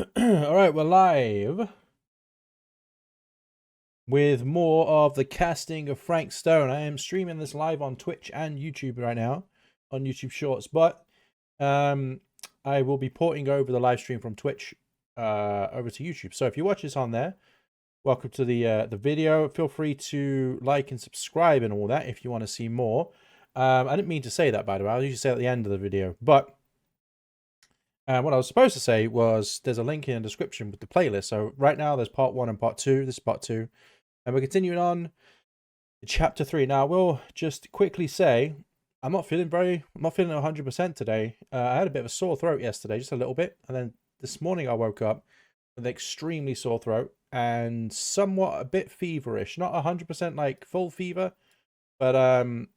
All right, we're live with more of the casting of Frank Stone. I am streaming this live on Twitch and YouTube right now, on YouTube Shorts, but I will be porting over the live stream from Twitch over to YouTube. So if you watch this on there, welcome to the video. Feel free to like and subscribe and all that if you want to see more. I didn't mean to say that, by the way. I usually say at the end of the video, but what I was supposed to say was there's a link in the description with the playlist. So right now there's part 1 and part 2. This is part 2. And we're continuing on to chapter 3. Now I will just quickly say I'm not feeling 100% today. I had a bit of a sore throat yesterday, just a little bit. And then this morning I woke up with an extremely sore throat and somewhat a bit feverish. Not 100% like full fever, but a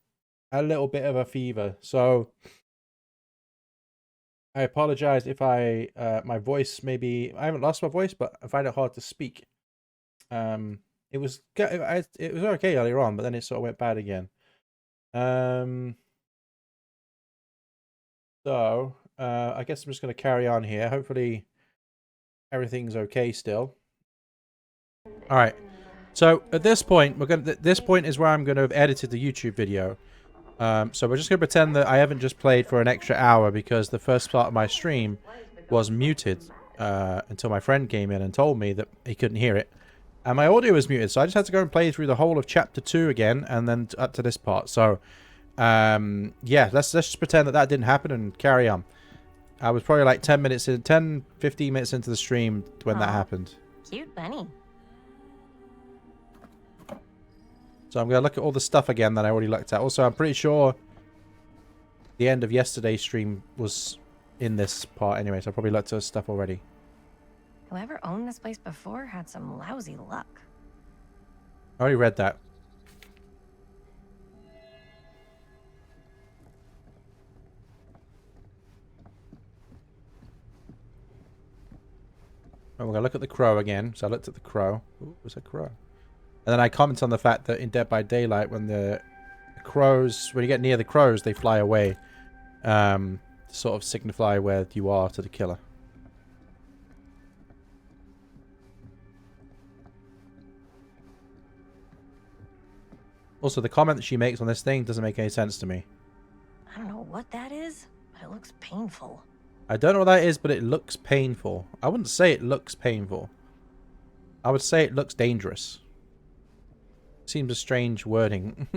little bit of a fever. So I apologize if my voice maybe I haven't lost my voice, but I find it hard to speak. It was okay earlier on, but then it sort of went bad again. So I guess I'm just going to carry on here. Hopefully everything's okay still. All right. So at this point, this point is where I'm going to have edited the YouTube video. So we're just going to pretend that I haven't just played for an extra hour because the first part of my stream was muted until my friend came in and told me that he couldn't hear it. And my audio was muted, so I just had to go and play through the whole of chapter 2 again and then up to this part. So, yeah, let's just pretend that didn't happen and carry on. I was probably like 15 minutes into the stream when that happened. Cute bunny. So I'm going to look at all the stuff again that I already looked at. Also, I'm pretty sure the end of yesterday's stream was in this part anyway, so I probably looked at stuff already. Whoever owned this place before had some lousy luck. I already read that. Oh, we're going to look at the crow again. So I looked at the crow. Ooh, was a crow. And then I comment on the fact that in Dead by Daylight, when the crows, when you get near the crows, they fly away. To sort of signify where you are to the killer. Also, the comment that she makes on this thing doesn't make any sense to me. I don't know what that is, but it looks painful. I don't know what that is, but it looks painful. I wouldn't say it looks painful. I would say it looks dangerous. Seems a strange wording.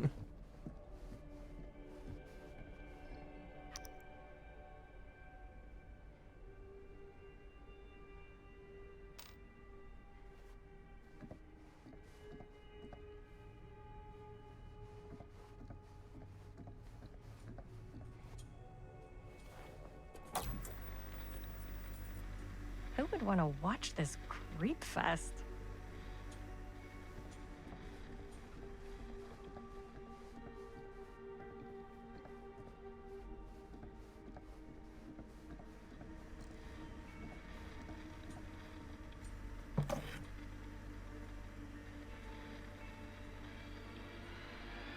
Who would want to watch this creep fest?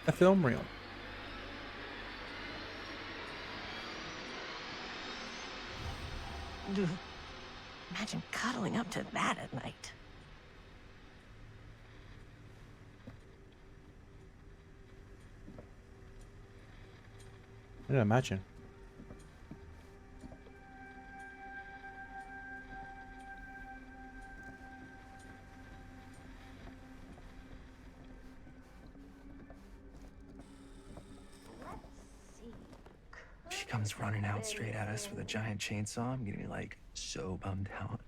A film reel. Imagine cuddling up to that at night. I don't imagine. She comes running out straight at us with a giant chainsaw. I'm gonna be like so bummed out.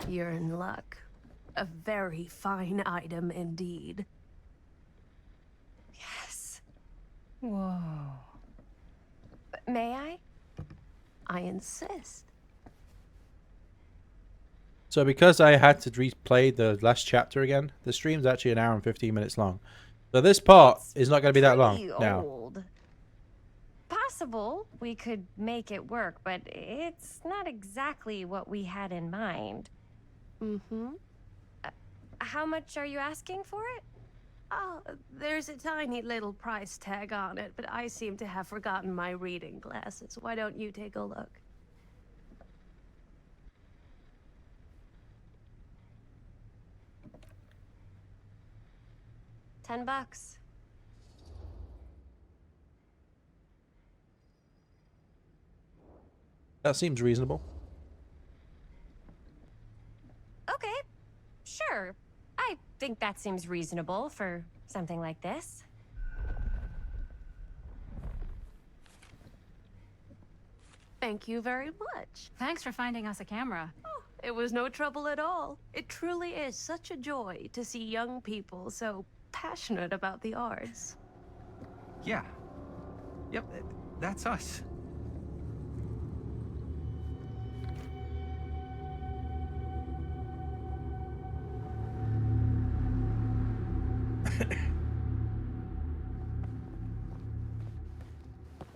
You're in luck. A very fine item indeed. Yes. Whoa. May I? I insist. So because I had to replay the last chapter again, the stream's actually an hour and 15 minutes long. So this part is not going to be that long now. Old. Possible we could make it work, but it's not exactly what we had in mind. Mm-hmm. How much are you asking for it? Oh, there's a tiny little price tag on it, but I seem to have forgotten my reading glasses. Why don't you take a look? $10. That seems reasonable. Okay, sure. I think that seems reasonable for something like this. Thank you very much. Thanks for finding us a camera. Oh, it was no trouble at all. It truly is such a joy to see young people so passionate about the arts. Yeah. Yep, that's us.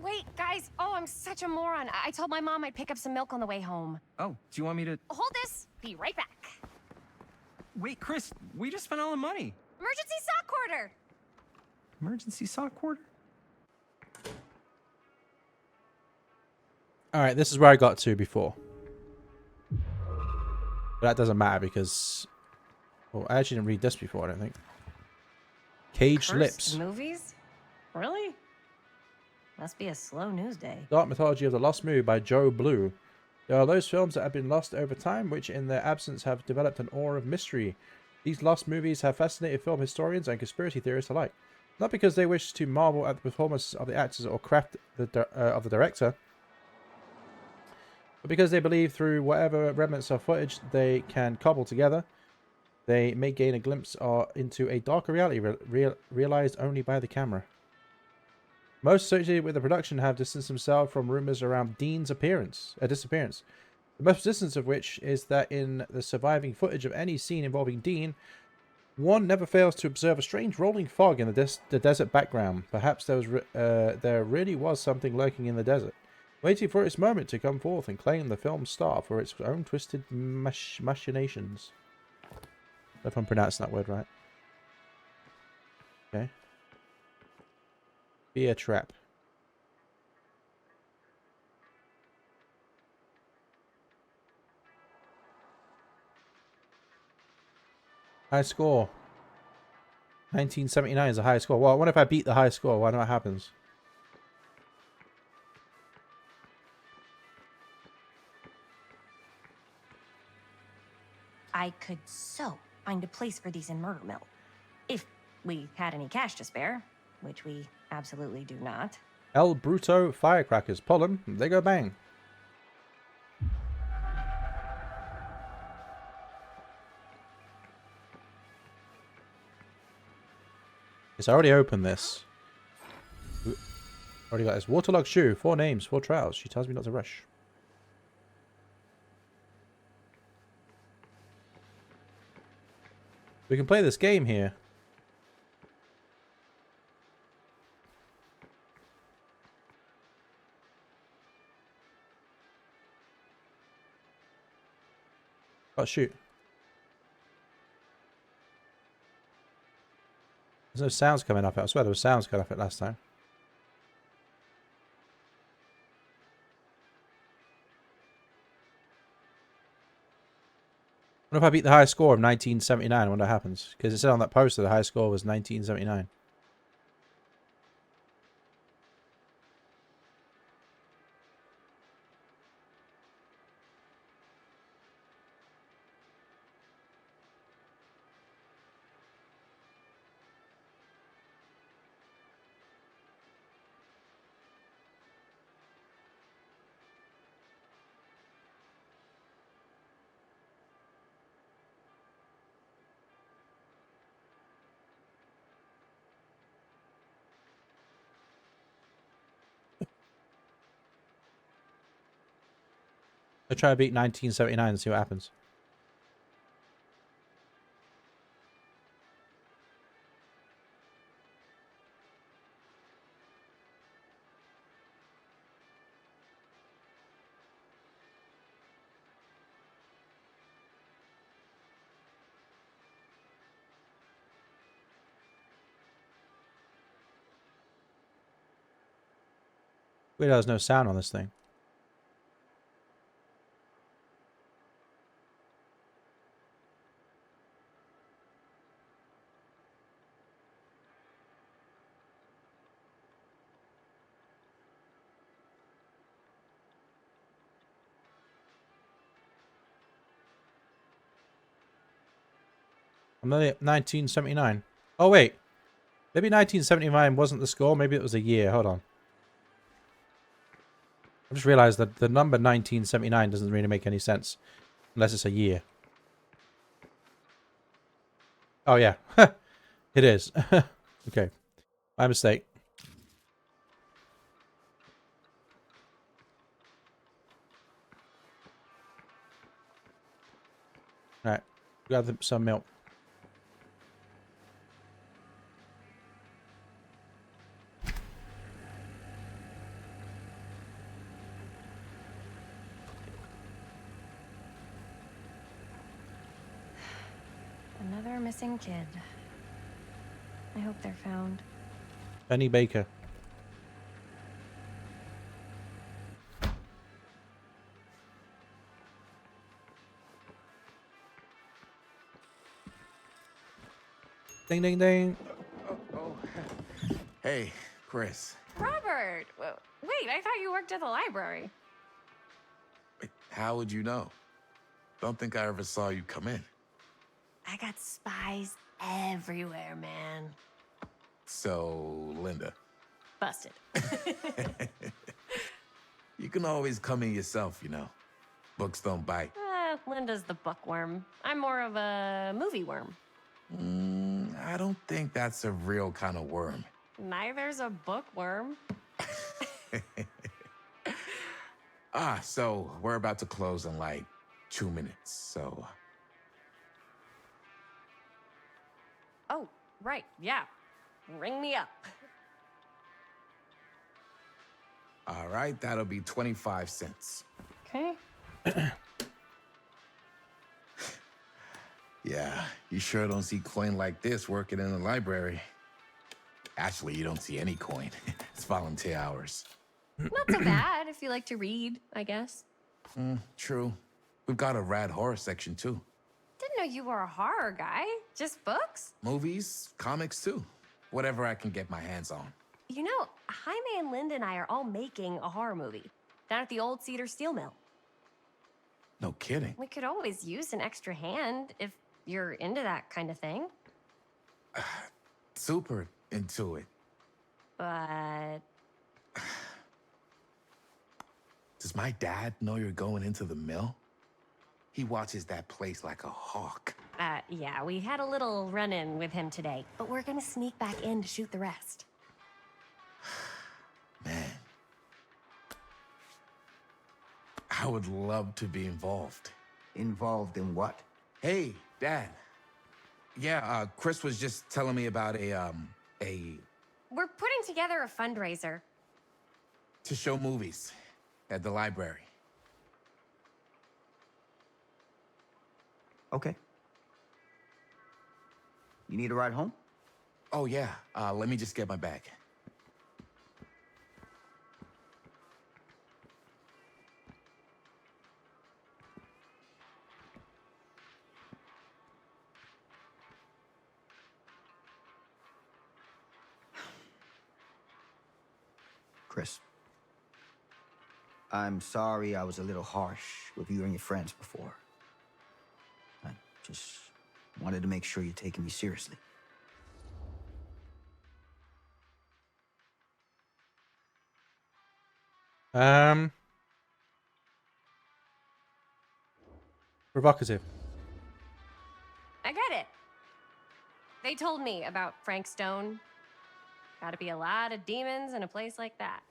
Wait, guys. Oh, I'm such a moron. I told my mom I'd pick up some milk on the way home. Oh, do you want me to... Hold this. Be right back. Wait, Chris, we just spent all the money. Emergency sock quarter. Emergency sock quarter? Alright, this is where I got to before. But that doesn't matter because... Well, I actually didn't read this before, I don't think. Caged Cursed Lips. Movies? Really? Must be a slow news day. Dark Mythology of the Lost Movie by Joe Blue. There are those films that have been lost over time, which in their absence have developed an aura of mystery. These lost movies have fascinated film historians and conspiracy theorists alike. Not because they wish to marvel at the performance of the actors or craft of the director, but because they believe through whatever remnants of footage they can cobble together, they may gain a glimpse into a darker reality realized only by the camera. Most associated with the production have distanced themselves from rumors around Dean's disappearance. The most persistent of which is that in the surviving footage of any scene involving Dean, one never fails to observe a strange rolling fog in the desert background. Perhaps there really was something lurking in the desert, waiting for its moment to come forth and claim the film's star for its own twisted machinations. If I'm pronouncing that word right. Okay. Be a trap. High score. 1979 is a high score. Well, I wonder if I beat the high score. I wonder what happens. I could so find a place for these in Murder Mill. If we had any cash to spare, which we absolutely do not. El Bruto firecrackers. Pull them. They go bang. Yes, I already opened this. Already got this. Waterlogged shoe. 4 names, 4 trials. She tells me not to rush. We can play this game here. Oh, shoot. There's no sounds coming off it. I swear there was sounds coming off it last time. What if I beat the high score of 1979? I wonder what happens. Because it said on that poster the high score was 1979. Let's try to beat 1979 and see what happens. Weird, there's no sound on this thing. I'm only at 1979. Oh, wait. Maybe 1979 wasn't the score. Maybe it was a year. Hold on. I just realized that the number 1979 doesn't really make any sense unless it's a year. Oh, yeah. It is. Okay. My mistake. Alright. Grab some milk. Another missing kid. I hope they're found. Benny Baker. Ding, ding, ding. Oh. Hey, Chris. Robert! Wait, I thought you worked at the library. Wait, how would you know? Don't think I ever saw you come in. I got spies everywhere, man. So, Linda. Busted. You can always come in yourself, you know. Books don't bite. Linda's the bookworm. I'm more of a movie worm. I don't think that's a real kind of worm. Neither's a bookworm. So we're about to close in like 2 minutes, so... Oh, right, yeah. Ring me up. All right, that'll be 25 cents. Okay. Yeah, you sure don't see coin like this working in the library. Actually, you don't see any coin. It's volunteer hours. Not so bad if you like to read, I guess. True. We've got a rad horror section, too. Didn't know you were a horror guy. Just books? Movies, comics, too. Whatever I can get my hands on. You know, Jaime and Linda and I are all making a horror movie down at the old Cedar Steel Mill. No kidding. We could always use an extra hand if you're into that kind of thing. Super into it. But Does my dad know you're going into the mill? He watches that place like a hawk. yeah, we had a little run-in with him today, but we're gonna sneak back in to shoot the rest. Man. I would love to be involved. Involved in what? Hey, Dad. Yeah, Chris was just telling me about a... We're putting together a fundraiser. to show movies at the library. Okay. You need a ride home? Oh, yeah. Let me just get my bag. Chris. I'm sorry I was a little harsh with you and your friends before. I just wanted to make sure you're taking me seriously. Provocative. I get it. They told me about Frank Stone. Gotta be a lot of demons in a place like that.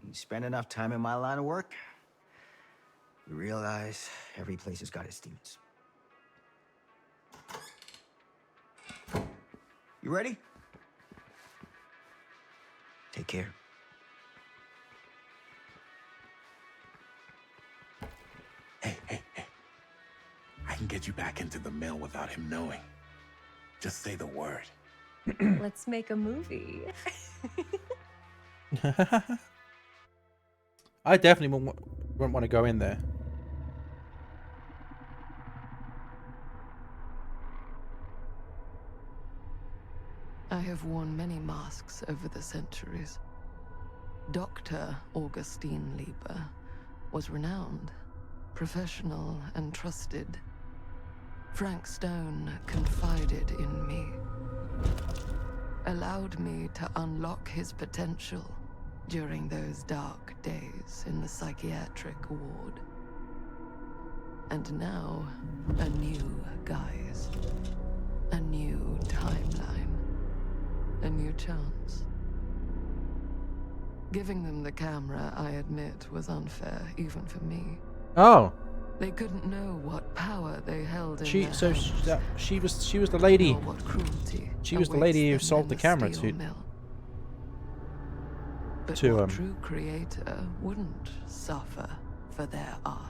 You spend enough time in my line of work, you realize every place has got its demons. You ready? Take care. Hey. I can get you back into the mill without him knowing. Just say the word. Let's make a movie. I definitely wouldn't want to go in there. I have worn many masks over the centuries. Dr. Augustine Lieber was renowned, professional, and trusted. Frank Stone confided in me, allowed me to unlock his potential during those dark days in the psychiatric ward. And now, a new guise, a new timeline, a new chance. Giving them the camera, I admit, was unfair, even for me. Oh, They couldn't know what power they held in she their so hands, she was the lady. nor what cruelty She was the awaits lady who them sold in the camera steel to mill. But to, what true creator wouldn't suffer for their art?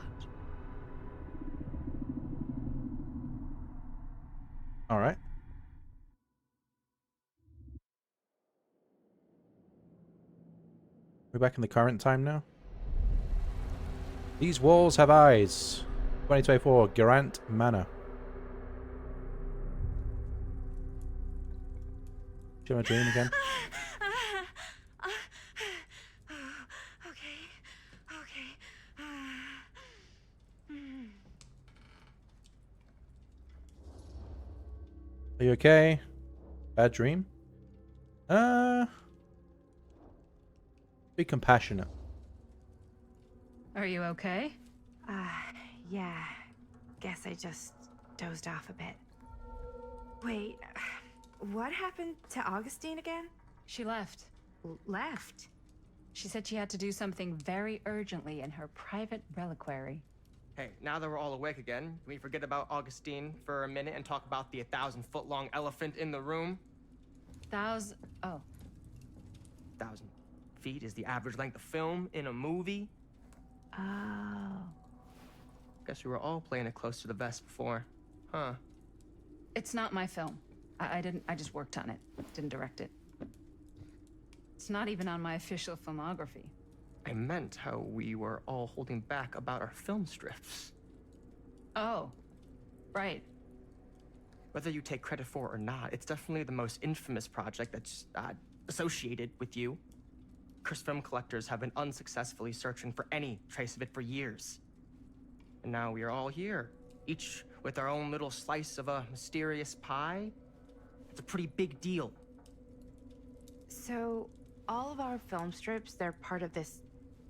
All right. We're back in the current time now. These walls have eyes. 2024, Garant Manor. Do you have a dream again? Okay. Are you okay? Bad dream? Be compassionate. Are you okay? Yeah. Guess I just dozed off a bit. Wait, what happened to Augustine again? She left. Left? She said she had to do something very urgently in her private reliquary. Hey, now that we're all awake again, can we forget about Augustine for a minute and talk about the 1,000-foot-long elephant in the room? Oh. 1,000 feet is the average length of film in a movie. Oh. Guess we were all playing it close to the vest before, huh? It's not my film. I just worked on it. Didn't direct it. It's not even on my official filmography. I meant how we were all holding back about our film strips. Oh. Right. Whether you take credit for it or not, it's definitely the most infamous project that's associated with you. Cursed film collectors have been unsuccessfully searching for any trace of it for years. And now we are all here, each with our own little slice of a mysterious pie. It's a pretty big deal. So, all of our film strips, they're part of this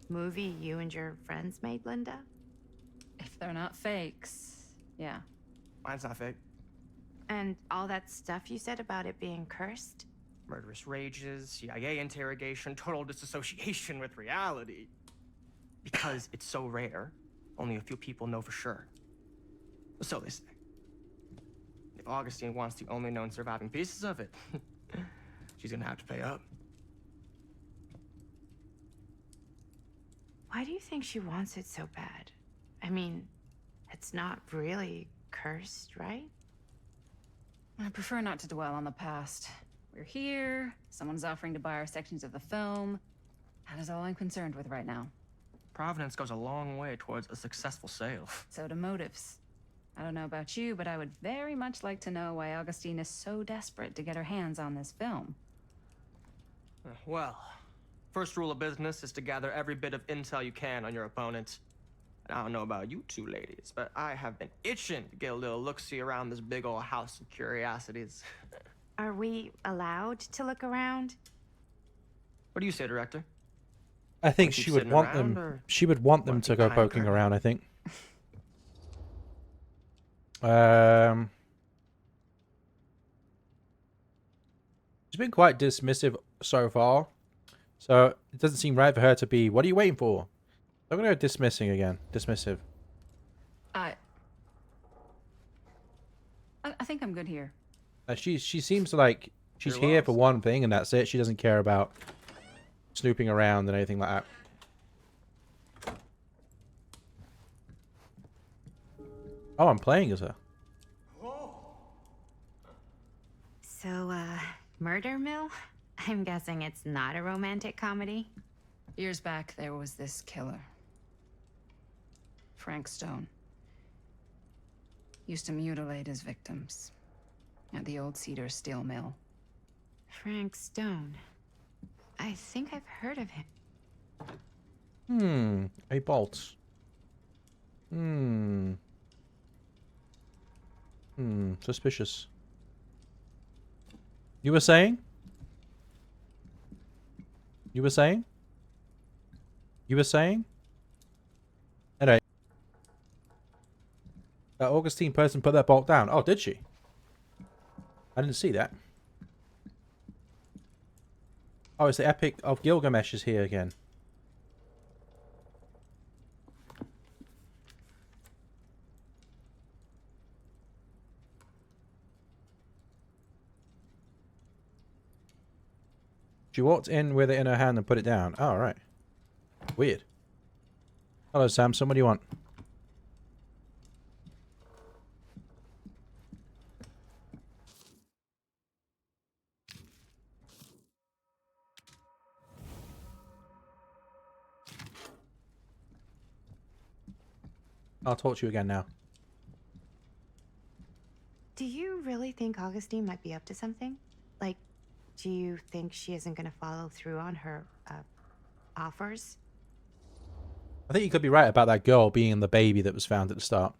movie you and your friends made, Linda? If they're not fakes, yeah. Mine's not fake. And all that stuff you said about it being cursed? Murderous rages, CIA interrogation, total disassociation with reality. Because it's so rare, only a few people know for sure. So they say. If Augustine wants the only known surviving pieces of it, she's gonna have to pay up. Why do you think she wants it so bad? I mean, it's not really cursed, right? I prefer not to dwell on the past. We're here, someone's offering to buy our sections of the film. That is all I'm concerned with right now. Providence goes a long way towards a successful sale. So do motives. I don't know about you, but I would very much like to know why Augustine is so desperate to get her hands on this film. Well, first rule of business is to gather every bit of intel you can on your opponent. And I don't know about you two ladies, but I have been itching to get a little look-see around this big old house of curiosities. Are we allowed to look around? What do you say, director? I think keep she would sitting want around, them. or She would want them want to to go behind the poking curtain? around. I think. She's been quite dismissive so far, so it doesn't seem right for her to be. What are you waiting for? I'm gonna go dismissing again. Dismissive. I think I'm good here. She seems like she's You're here for lost. one thing and that's it. She doesn't care about snooping around and anything like that. Oh, I'm playing as her. So, Murder Mill? I'm guessing it's not a romantic comedy? Years back, there was this killer. Frank Stone. Used to mutilate his victims at the old Cedar steel mill. Frank Stone. I think I've heard of him. A bolt. Suspicious. You were saying? You were saying? You were saying? Anyway. That Augustine person put that bolt down. Oh, did she? I didn't see that. Oh, it's the Epic of Gilgamesh is here again. She walked in with it in her hand and put it down. Oh, right. Weird. Hello, Samson. What do you want? I'll talk to you again now. Do you really think Augustine might be up to something? Like, do you think she isn't going to follow through on her offers? I think you could be right about that girl being the baby that was found at the start.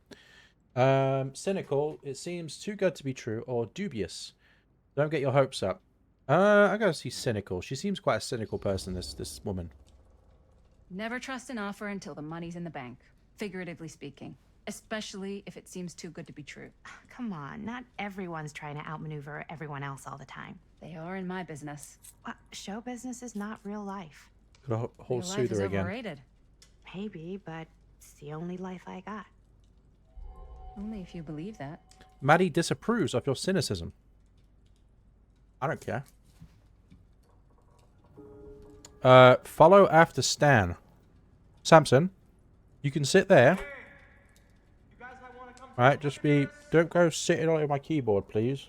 Cynical. It seems too good to be true, or dubious. Don't get your hopes up. I gotta see cynical. She seems quite a cynical person, this woman. Never trust an offer until the money's in the bank, figuratively speaking. Especially if it seems too good to be true. Come on, not everyone's trying to outmaneuver everyone else all the time. They are in my business. Show business is not real life. Got a whole Real life is soother again. overrated. Maybe, but it's the only life I got. Only if you believe that. Maddie disapproves of your cynicism. I don't care. Follow after Stan. Samson, you can sit there. Alright, just be... Don't go sitting on my keyboard, please.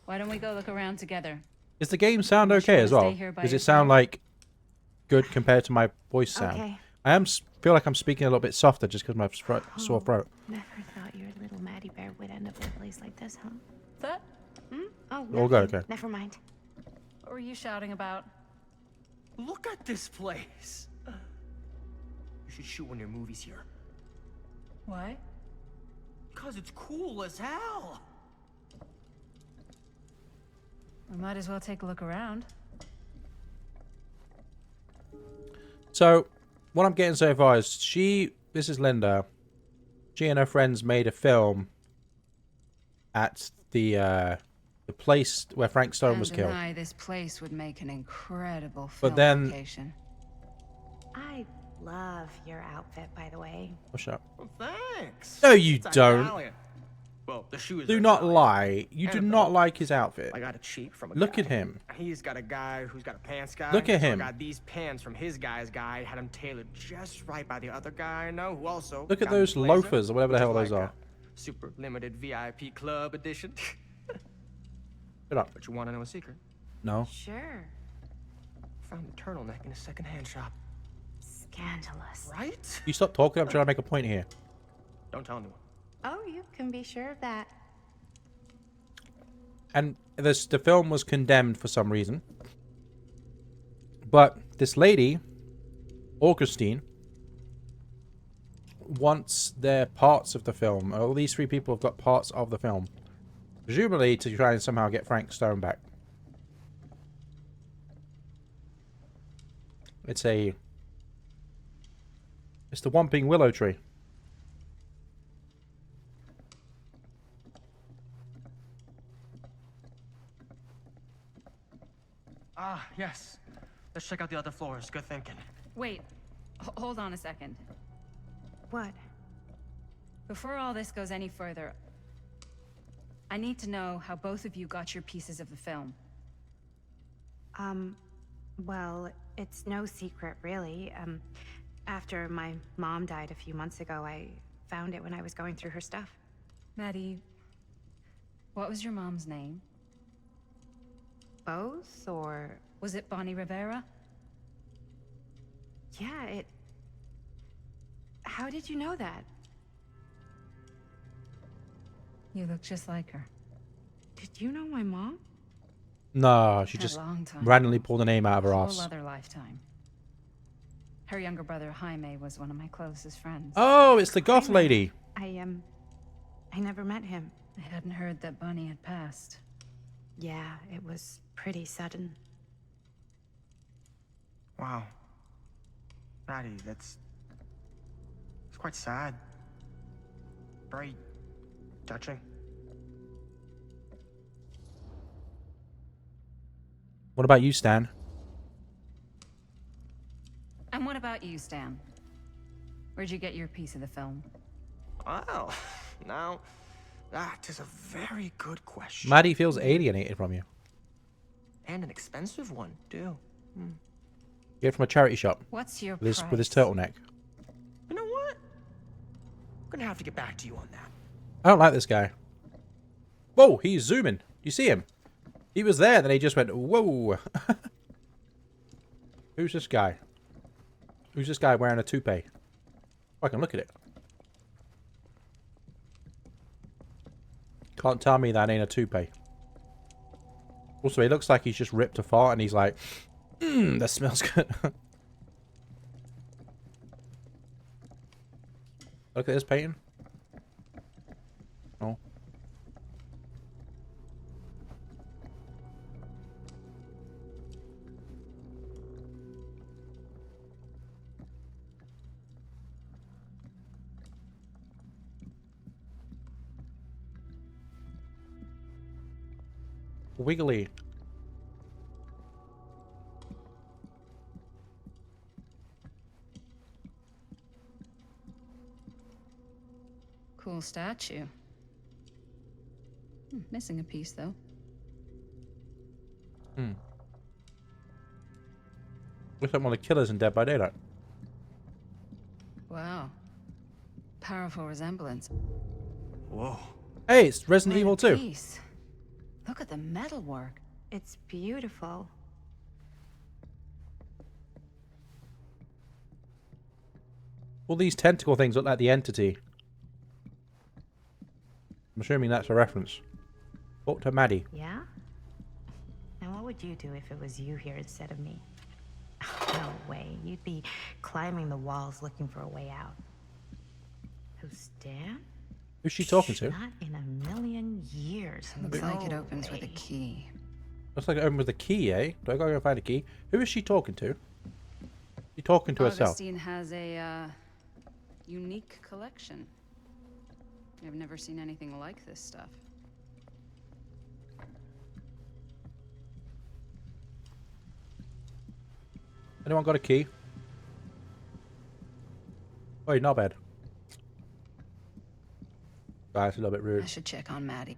Why don't we go look around together? Does the game sound You okay sure as to well? stay here by Does it sound yourself? like good compared to my voice sound? Okay. I feel like I'm speaking a little bit softer just because my sore throat. Never thought your little Maddie Bear would end up in a place like this, huh? That? Oh, All good, nothing. okay. Never mind. What were you shouting about? Look at this place. You should shoot one of your movies here. Why? Because it's cool as hell. We might as well take a look around. So, what I'm getting so far is this is Linda. She and her friends made a film at the place where Frank Stone was killed. Deny this place would make an incredible film But then- location. I love your outfit, by the way. What's up? Well, thanks. No, you It's don't. Italian. Well, the shoes Do are not Italian. lie. You do And a not belt. like his outfit. I got it cheap from a Look guy. at him. He's got a guy who's got a pants guy. Look at so him. I got these pants from his guy's guy. Had them tailored just right by the other guy I know, who also Look at got me a those blazer, loafers or whatever the which hell is those like are. a super limited VIP club edition. Shut up. But you want to know a secret? No. Sure. Found the turtleneck in a secondhand shop. Scandalous. Right? You stop talking. I'm trying to make a point here. Don't tell anyone. Oh, you can be sure of that. And the film was condemned for some reason. But this lady, Augustine, wants their parts of the film. All these three people have got parts of the film. Presumably to try and somehow get Frank Stone back. It's the Whomping Willow Tree. Ah, yes. Let's check out the other floors. Good thinking. Wait, hold on a second. What? Before all this goes any further, I need to know how both of you got your pieces of the film. Well, it's no secret, really. After my mom died a few months ago, I found it when I was going through her stuff. Maddie, what was your mom's name? Both, or... Was it Bonnie Rivera? Yeah, How did you know that? You look just like her. Did you know my mom? No, she A just long time randomly ago. pulled a name out of her Whole ass. other lifetime. Her younger brother Jaime was one of my closest friends. Oh, it's the goth Jaime. lady. I never met him. I hadn't heard that Bunny had passed. Yeah, it was pretty sudden. Wow. Maddie, it's quite sad. Very touching. What about you, Stan? And what about you, Stan? Where'd you get your piece of the film? Well, now, that is a very good question. Maddie feels alienated from you. And an expensive one, too. Get it from a charity shop What's your with price? his turtleneck. You know what? I'm gonna have to get back to you on that. I don't like this guy. Whoa, he's zooming. You see him? He was there, then he just went, whoa. Who's this guy? Who's this guy wearing a toupee? Oh, I can look at it. Can't tell me that ain't a toupee. Also, he looks like he's just ripped a fart and he's like, that smells good. Look at this painting. Oh. Wiggly. Cool statue. Missing a piece, though. Looks like one of the killers in Dead by Daylight. Wow. Powerful resemblance. Whoa. Hey, it's Resident What a Evil 2. piece. Look at the metalwork. It's beautiful. All these tentacle things look like the Entity. I'm assuming that's a reference. Talk to Maddie. Yeah? And what would you do if it was you here instead of me? No way. You'd be climbing the walls looking for a way out. Who's Dan? Who's she talking to? Not in a million years. Looks like it No opens with a way. key. Looks like it opened with a key, eh? Do I gotta go find a key? Who is she talking to? She talking to herself. Augustine has a unique collection. I've never seen anything like this stuff. Anyone got a key? Wait, not bad. That's a little bit I rude. should check on Maddie.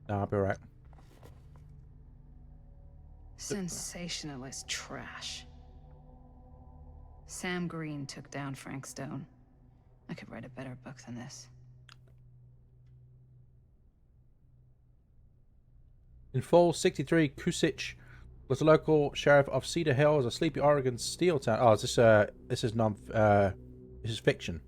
No, I'll be alright. Sensationalist trash. Sam Green took down Frank Stone. I could write a better book than this. In fall 63, Kusich was the local sheriff of Cedar Hills, a sleepy Oregon steel town. Oh, is this this is fiction.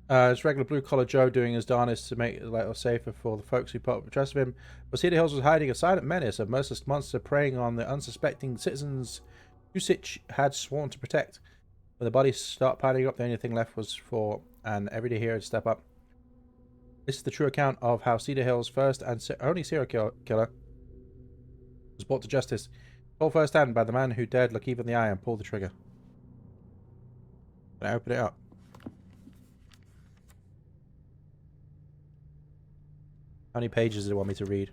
It's regular blue-collar Joe doing his darnest to make it a little safer for the folks who put up with trust of him. But Cedar Hills was hiding a silent menace, a merciless monster preying on the unsuspecting citizens Kusich had sworn to protect. When the bodies start piling up, the only thing left was for an everyday hero to step up. This is the true account of how Cedar Hills' first and only serial killer was brought to justice, told firsthand by the man who dared look even in the eye and pull the trigger. Can I open it up? How many pages do they want me to read?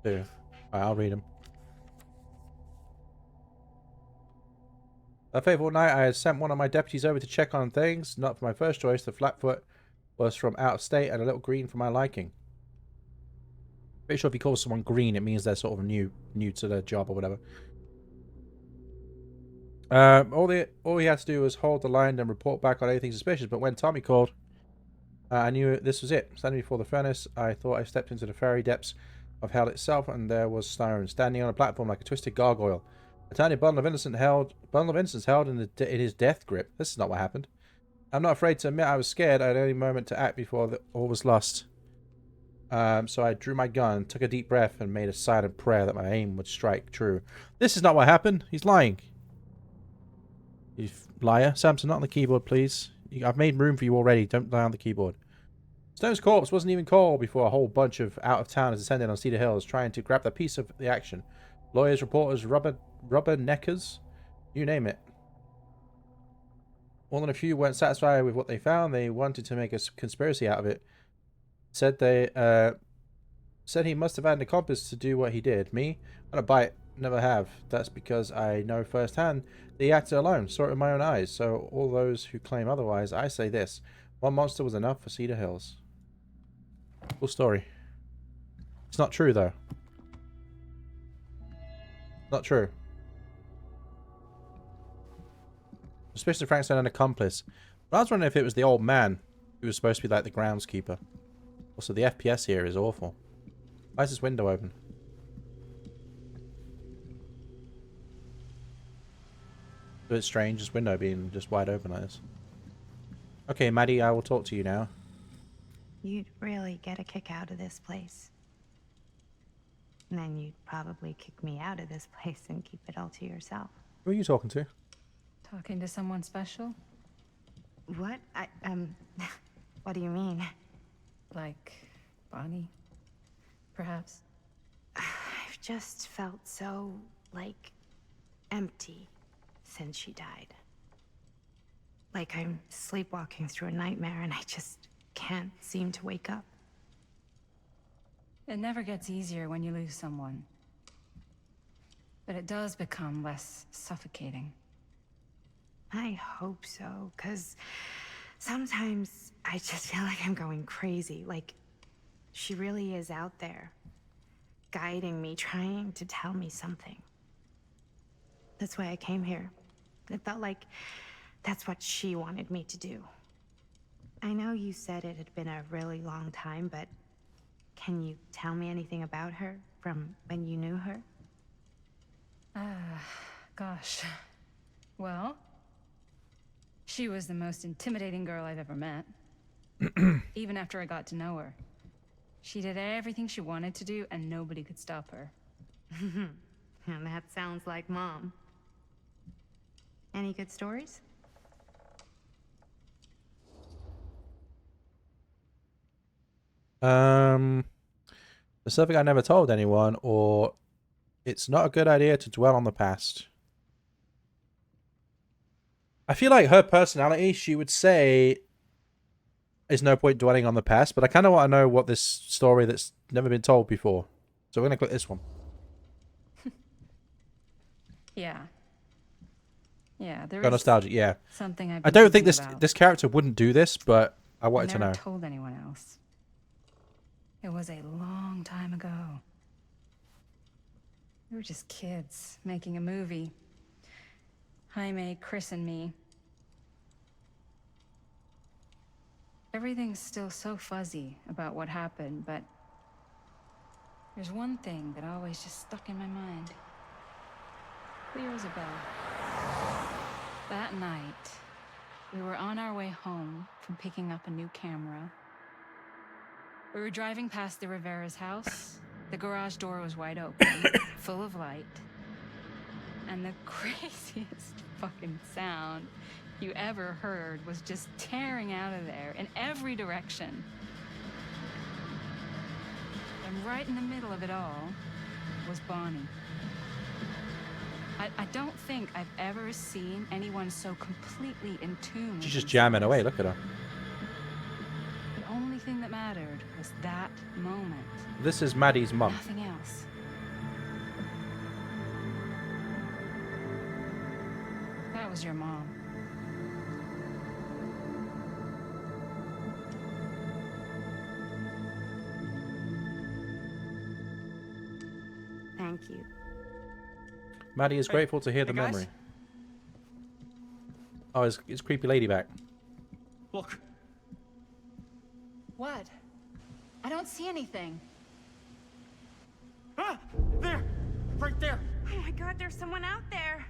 2. Alright, I'll read them. That fateful night, I had sent one of my deputies over to check on things. Not for my first choice, the Flatfoot was from out of state and a little green for my liking. Pretty sure if he calls someone green, it means they're sort of new to their job or whatever. All he had to do was hold the line and report back on anything suspicious. But when Tommy called, I knew this was it. Standing before the furnace, I thought I stepped into the fairy depths of hell itself, and there was Stone standing on a platform like a twisted gargoyle. A tiny bundle of innocence held in his death grip. This is not what happened. I'm not afraid to admit I was scared. I had any moment to act before all was lost. So I drew my gun, took a deep breath, and made a silent prayer that my aim would strike true. This is not what happened. He's lying. You liar. Samson, not on the keyboard, please. I've made room for you already. Don't lie on the keyboard. Stone's corpse wasn't even called before a whole bunch of out-of-towners descended on Cedar Hills, trying to grab the piece of the action. Lawyers, reporters, rubberneckers, you name it. More than a few weren't satisfied with what they found. They wanted to make a conspiracy out of it. Said he must have had an accomplice to do what he did. Me? I don't buy it. Never have. That's because I know firsthand that he acted alone. Saw it with my own eyes. So all those who claim otherwise, I say this. One monster was enough for Cedar Hills. Cool story. It's not true, though. Not true. Suspicion of Frank's an accomplice. But I was wondering if it was the old man who was supposed to be like the groundskeeper. Also, the FPS here is awful. Why is this window open? A bit strange, this window being just wide open like this. Okay, Maddie, I will talk to you now. You'd really get a kick out of this place. And then you'd probably kick me out of this place and keep it all to yourself. Who are you talking to? Talking to someone special? What? What do you mean? Like Bonnie, perhaps? I've just felt so, like, empty since she died. Like I'm sleepwalking through a nightmare and I just can't seem to wake up. It never gets easier when you lose someone. But it does become less suffocating. I hope so, because sometimes I just feel like I'm going crazy. Like, she really is out there, guiding me, trying to tell me something. That's why I came here. It felt like that's what she wanted me to do. I know you said it had been a really long time, but can you tell me anything about her from when you knew her? Gosh. Well, she was the most intimidating girl I've ever met. Even after I got to know her. She did everything she wanted to do, and nobody could stop her. And that sounds like Mom. Any good stories? There's something I never told anyone, or it's not a good idea to dwell on the past. I feel like her personality, she would say, there's no point dwelling on the past, but I kind of want to know what this story that's never been told before. So we're going to click this one. Yeah. Yeah, there Go is nostalgic, yeah. something I've I been don't think thinking about. this character wouldn't do this, but I wanted to Never know. told anyone else. It was a long time ago. We were just kids making a movie. Jaime, Chris, and me. Everything's still so fuzzy about what happened, but there's one thing that always just stuck in my mind. Clear as a bell. That night, we were on our way home from picking up a new camera. We were driving past the Rivera's house. The garage door was wide open, full of light. And the craziest fucking sound you ever heard was just tearing out of there in every direction. And right in the middle of it all was Bonnie. I don't think I've ever seen anyone so completely in tune. She's just jamming away, look at her. The only thing that mattered was that moment. This is Maddie's mum. Nothing else. That was your mom. Thank you. Maddie is grateful to hear the hey, guys. memory. Oh, it's creepy lady back. Look. What? I don't see anything. Ah! There! Right there! Oh my God, there's someone out there.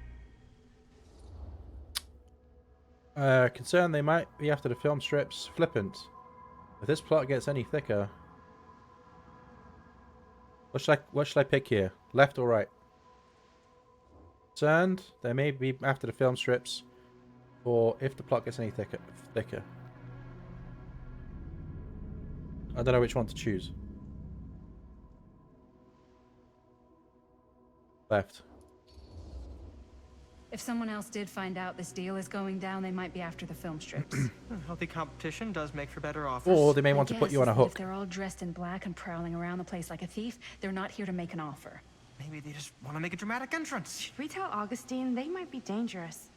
Concerned they might be after the film strips. Flippant. If this plot gets any thicker... What should I pick here? Left or right? Concerned they may be after the film strips. Or if the plot gets any thicker. I don't know which one to choose. Left. If someone else did find out this deal is going down, they might be after the film strips. Healthy competition does make for better offers. Or they may My want to put guess you on a is that hook. If they're all dressed in black and prowling around the place like a thief, they're not here to make an offer. Maybe they just want to make a dramatic entrance. Should we tell Augustine? They might be dangerous.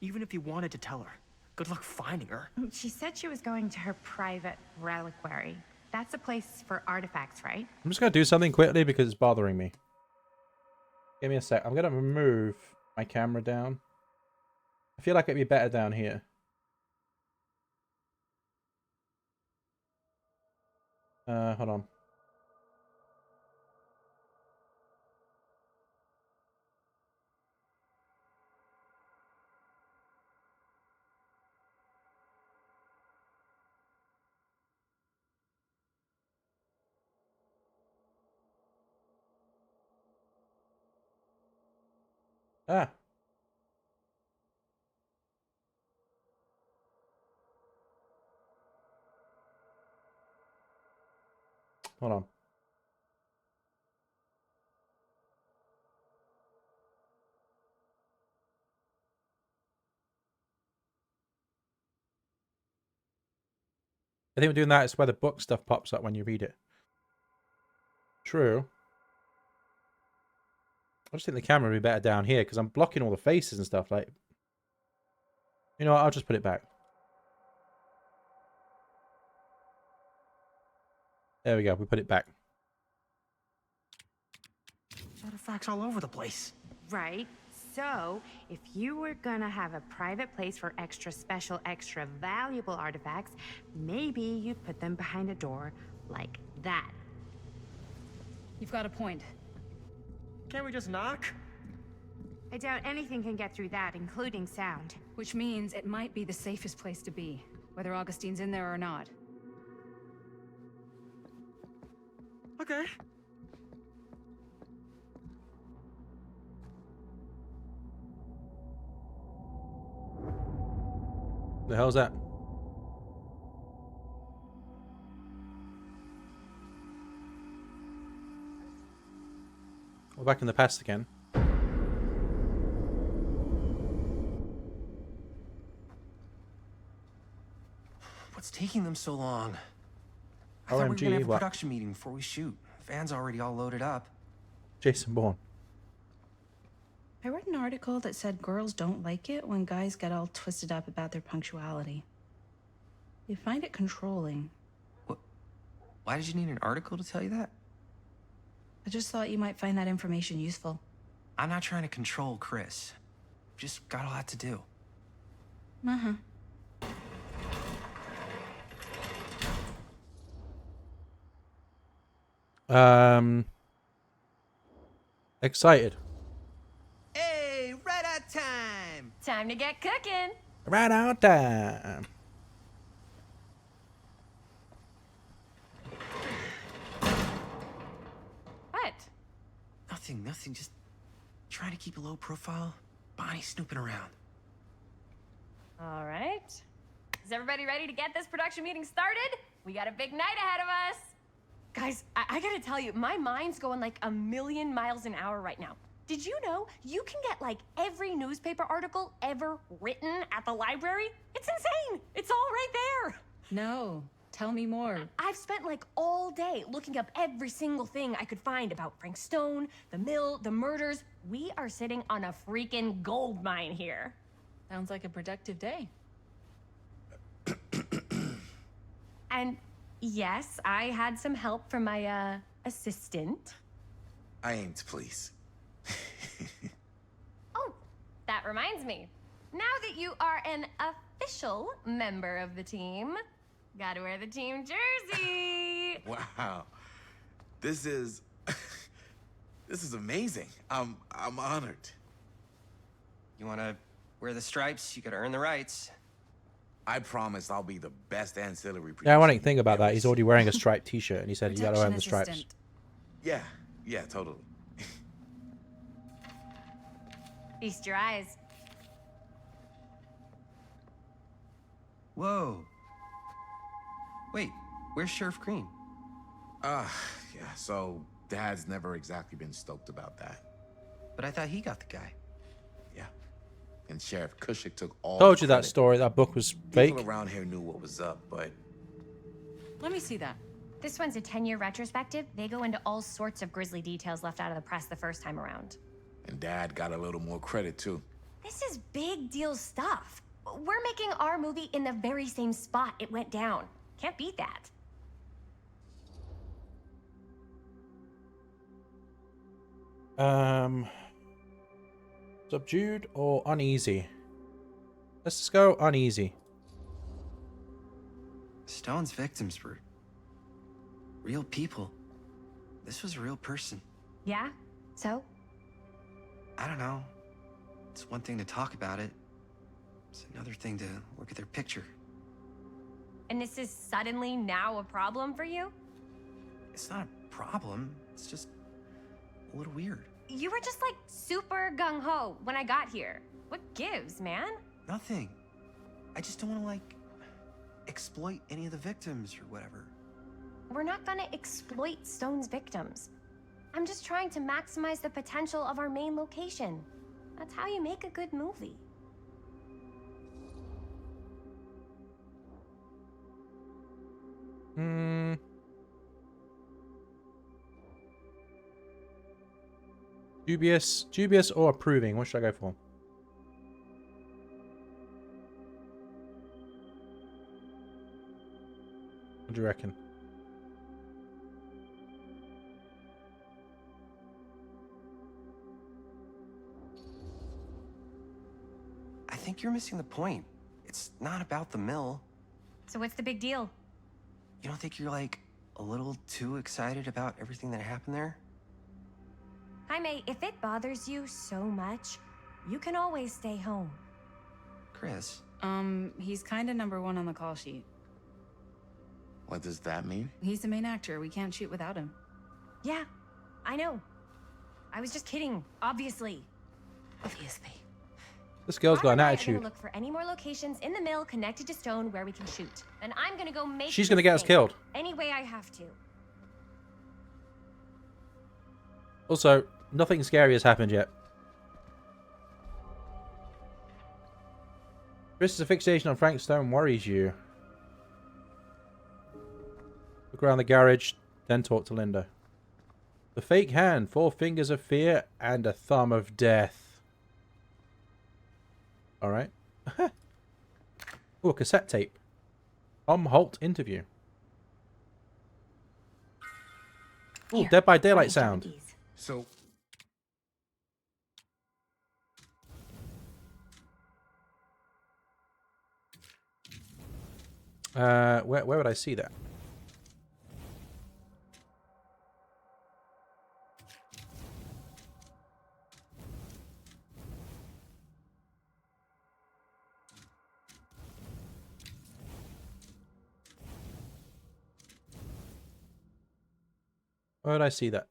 Even if you wanted to tell her, good luck finding her. She said she was going to her private reliquary. That's a place for artifacts, right? I'm just going to do something quickly because it's bothering me. Give me a sec. I'm going to move my camera down. I feel like it'd be better down here. Hold on. Ah. Hold on. I think we're doing that. It's where the book stuff pops up when you read it. True. I just think the camera would be better down here because I'm blocking all the faces and stuff. Like, you know what? I'll just put it back. There we go. We put it back. Artifacts all over the place. Right. So, if you were gonna have a private place for extra special, extra valuable artifacts, maybe you'd put them behind a door like that. You've got a point. Can't we just knock? I doubt anything can get through that, including sound. Which means it might be the safest place to be, whether Augustine's in there or not. Okay. The hell's that? We're back in the past again. What's taking them so long? I thought we were OMG, gonna have a what? production meeting before we shoot. Van's already all loaded up. Jason Bourne. I read an article that said girls don't like it when guys get all twisted up about their punctuality. They find it controlling. What? Why did you need an article to tell you that? I just thought you might find that information useful. I'm not trying to control Chris. Just got a lot to do. Uh-huh. Excited. Hey, right on time! Time to get cooking. Right on time. What? Nothing. Just trying to keep a low profile. Bonnie snooping around. All right. Is everybody ready to get this production meeting started? We got a big night ahead of us. Guys, I gotta tell you, my mind's going like a million miles an hour right now. Did you know you can get like every newspaper article ever written at the library? It's insane. It's all right there. No, tell me more. I've spent like all day looking up every single thing I could find about Frank Stone, the mill, the murders. We are sitting on a freaking gold mine here. Sounds like a productive day. And yes, I had some help from my assistant. I aim to please. Oh, that reminds me. Now that you are an official member of the team, gotta wear the team jersey. Wow. This is this is amazing. I'm honored. You wanna Wear the stripes, you gotta earn the rights. I promise I'll be the best ancillary producer. Yeah, I want to think you've about ever that. He's seen. already wearing a striped t-shirt, and he said you got to earn Protection the stripes. assistant. Yeah, yeah, totally. Feast your eyes. Whoa. Wait, where's Sheriff Green? Yeah, so Dad's never exactly been stoked about that. But I thought he got the guy. Yeah. And Sheriff Cushik took all Told the you that credit. story. That book was fake. People around here knew what was up, but Let me see that. This one's a 10-year retrospective. They go into all sorts of grisly details left out of the press the first time around. and Dad got a little more credit too. This is big deal stuff. We're making our movie in the very same spot it went down. Can't beat that. Subdued or uneasy? Let's just go uneasy. Stone's victims were real people. This was a real person. Yeah? So? I don't know. It's one thing to talk about it. It's another thing to look at their picture. And this is suddenly now a problem for you? It's not a problem. It's just a little weird. You were just like super gung-ho when I got here. What gives, man? Nothing. I just don't want to, like, exploit any of the victims or whatever. We're not gonna exploit Stone's victims. I'm just trying to maximize the potential of our main location. That's how you make a good movie. Dubious or approving? What should I go for? What do you reckon? I think you're missing the point. It's not about the mill. So what's the big deal? You don't think you're, like, a little too excited about everything that happened there? Jaime, if it bothers you so much, you can always stay home. Chris, He's kinda #1 on the call sheet. What does that mean? He's the main actor. We can't shoot without him. Yeah, I know. I was just kidding, obviously. Obviously. This girl's got Mom an and I are attitude. gonna look for any more locations in the mill connected to Stone where we can shoot. And I'm gonna go make She's gonna get us this killed. thing any way I have to. Also, nothing scary has happened yet. Chris's fixation on Frank Stone worries you. Look around the garage, then talk to Linda. The fake hand, 4 fingers of fear, and a thumb of death. Alright. Ooh, a cassette tape. Tom Holt interview. Ooh, Here, Dead by let me Daylight start sound. with these. So Where would I see that? Where would I see that?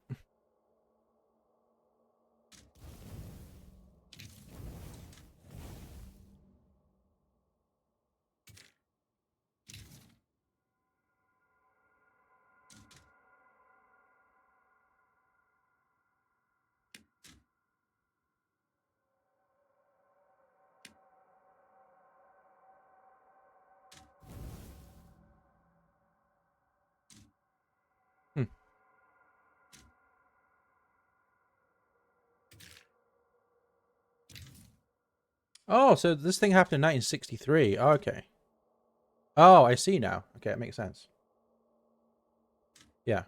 Oh, so this thing happened in 1963. Oh, okay. Oh, I see now. Okay, it makes sense. Yeah.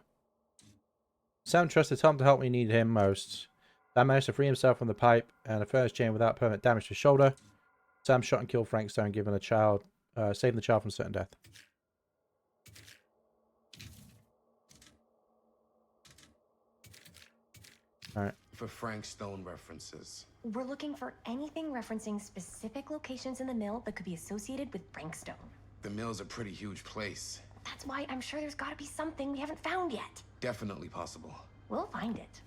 Sam trusted Tom to help when he needed him most. Sam managed to free himself from the pipe and the furnace chain without permanent damage to his shoulder. Sam shot and killed Frank Stone, saving the child from certain death. All right. For Frank Stone references. We're looking for anything referencing specific locations in the mill that could be associated with Frankstone. The mill's a pretty huge place. That's why I'm sure there's gotta be something we haven't found yet. Definitely possible. We'll find it.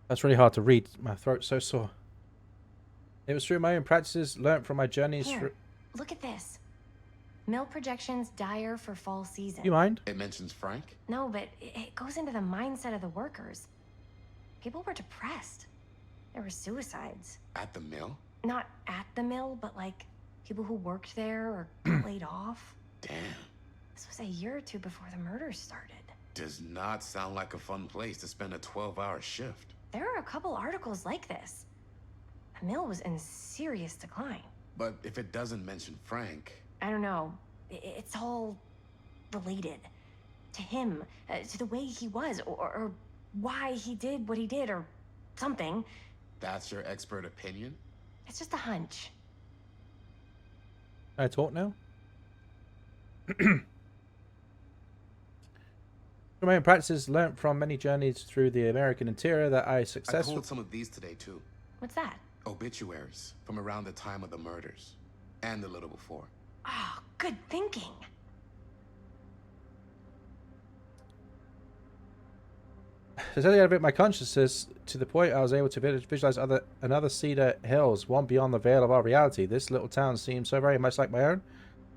That's really hard to read. My throat's so sore. It was through my own practices, learnt from my journeys Here, through... look at this. Mill projections dire for fall season. You mind? It mentions Frank? No, but it goes into the mindset of the workers. People were depressed. There were suicides. At the mill? Not at the mill, but like people who worked there or got laid off. Damn. This was a year or two before the murders started. Does not sound like a fun place to spend a 12-hour shift. There are a couple articles like this. The mill was in serious decline. But if it doesn't mention Frank... I don't know. It's all related. To him, to the way he was, or why he did what he did, or something. That's your expert opinion? It's just a hunch. Can I talk now? From my own practices, learnt from many journeys through the American interior that I I successfully... pulled some of these today, too. What's that? Obituaries from around the time of the murders. And a little before. Oh, good thinking. It's only elevated my consciousness to the point I was able to visualize another Cedar Hills, one beyond the veil of our reality. This little town seems so very much like my own,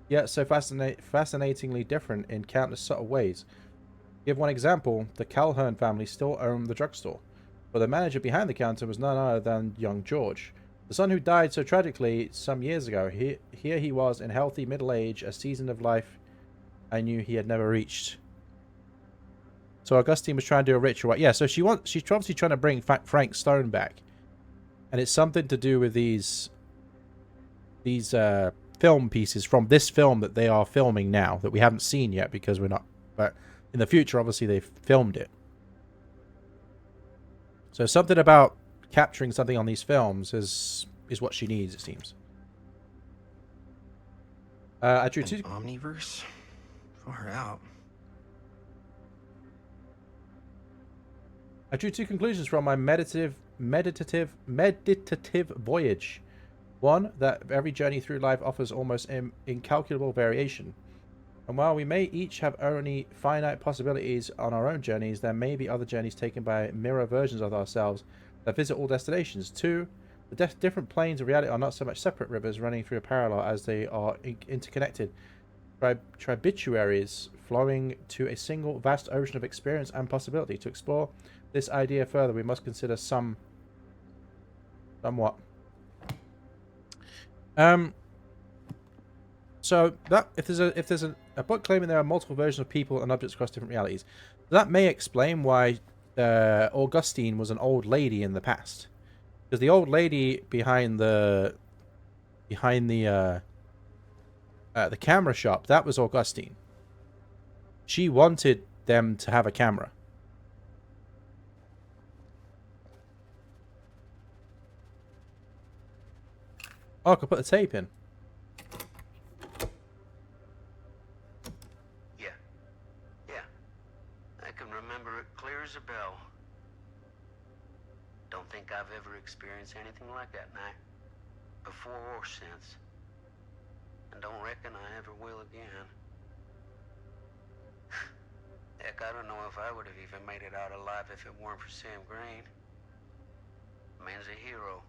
yet so fascinatingly different in countless subtle ways. To give one example, the Calhoun family still owned the drugstore, but the manager behind the counter was none other than young George, the son who died so tragically some years ago. Here he was in healthy middle age, a season of life I knew he had never reached. So Augustine was trying to do a ritual. Yeah, so she's obviously trying to bring Frank Stone back. And it's something to do with these film pieces from this film that they are filming now, that we haven't seen yet because we're not... But in the future, obviously, they've filmed it. So something about capturing something on these films is what she needs, it seems. I drew two... Omniverse? Far out. I drew two conclusions from my meditative voyage. One, that every journey through life offers almost incalculable variation. And while we may each have only finite possibilities on our own journeys, there may be other journeys taken by mirror versions of ourselves that visit all destinations. Two, the different planes of reality are not so much separate rivers running through a parallel as they are interconnected. Tributaries flowing to a single vast ocean of experience and possibility. To explore this idea further, we must consider somewhat. So that if there's a book claiming there are multiple versions of people and objects across different realities, that may explain why Augustine was an old lady in the past, because the old lady behind the camera shop, that was Augustine. She wanted them to have a camera. Oh, I could put the tape in. Yeah. I can remember it clear as a bell. Don't think I've ever experienced anything like that night, before or since. And don't reckon I ever will again. Heck, I don't know if I would have even made it out alive if it weren't for Sam Green. Man's a hero.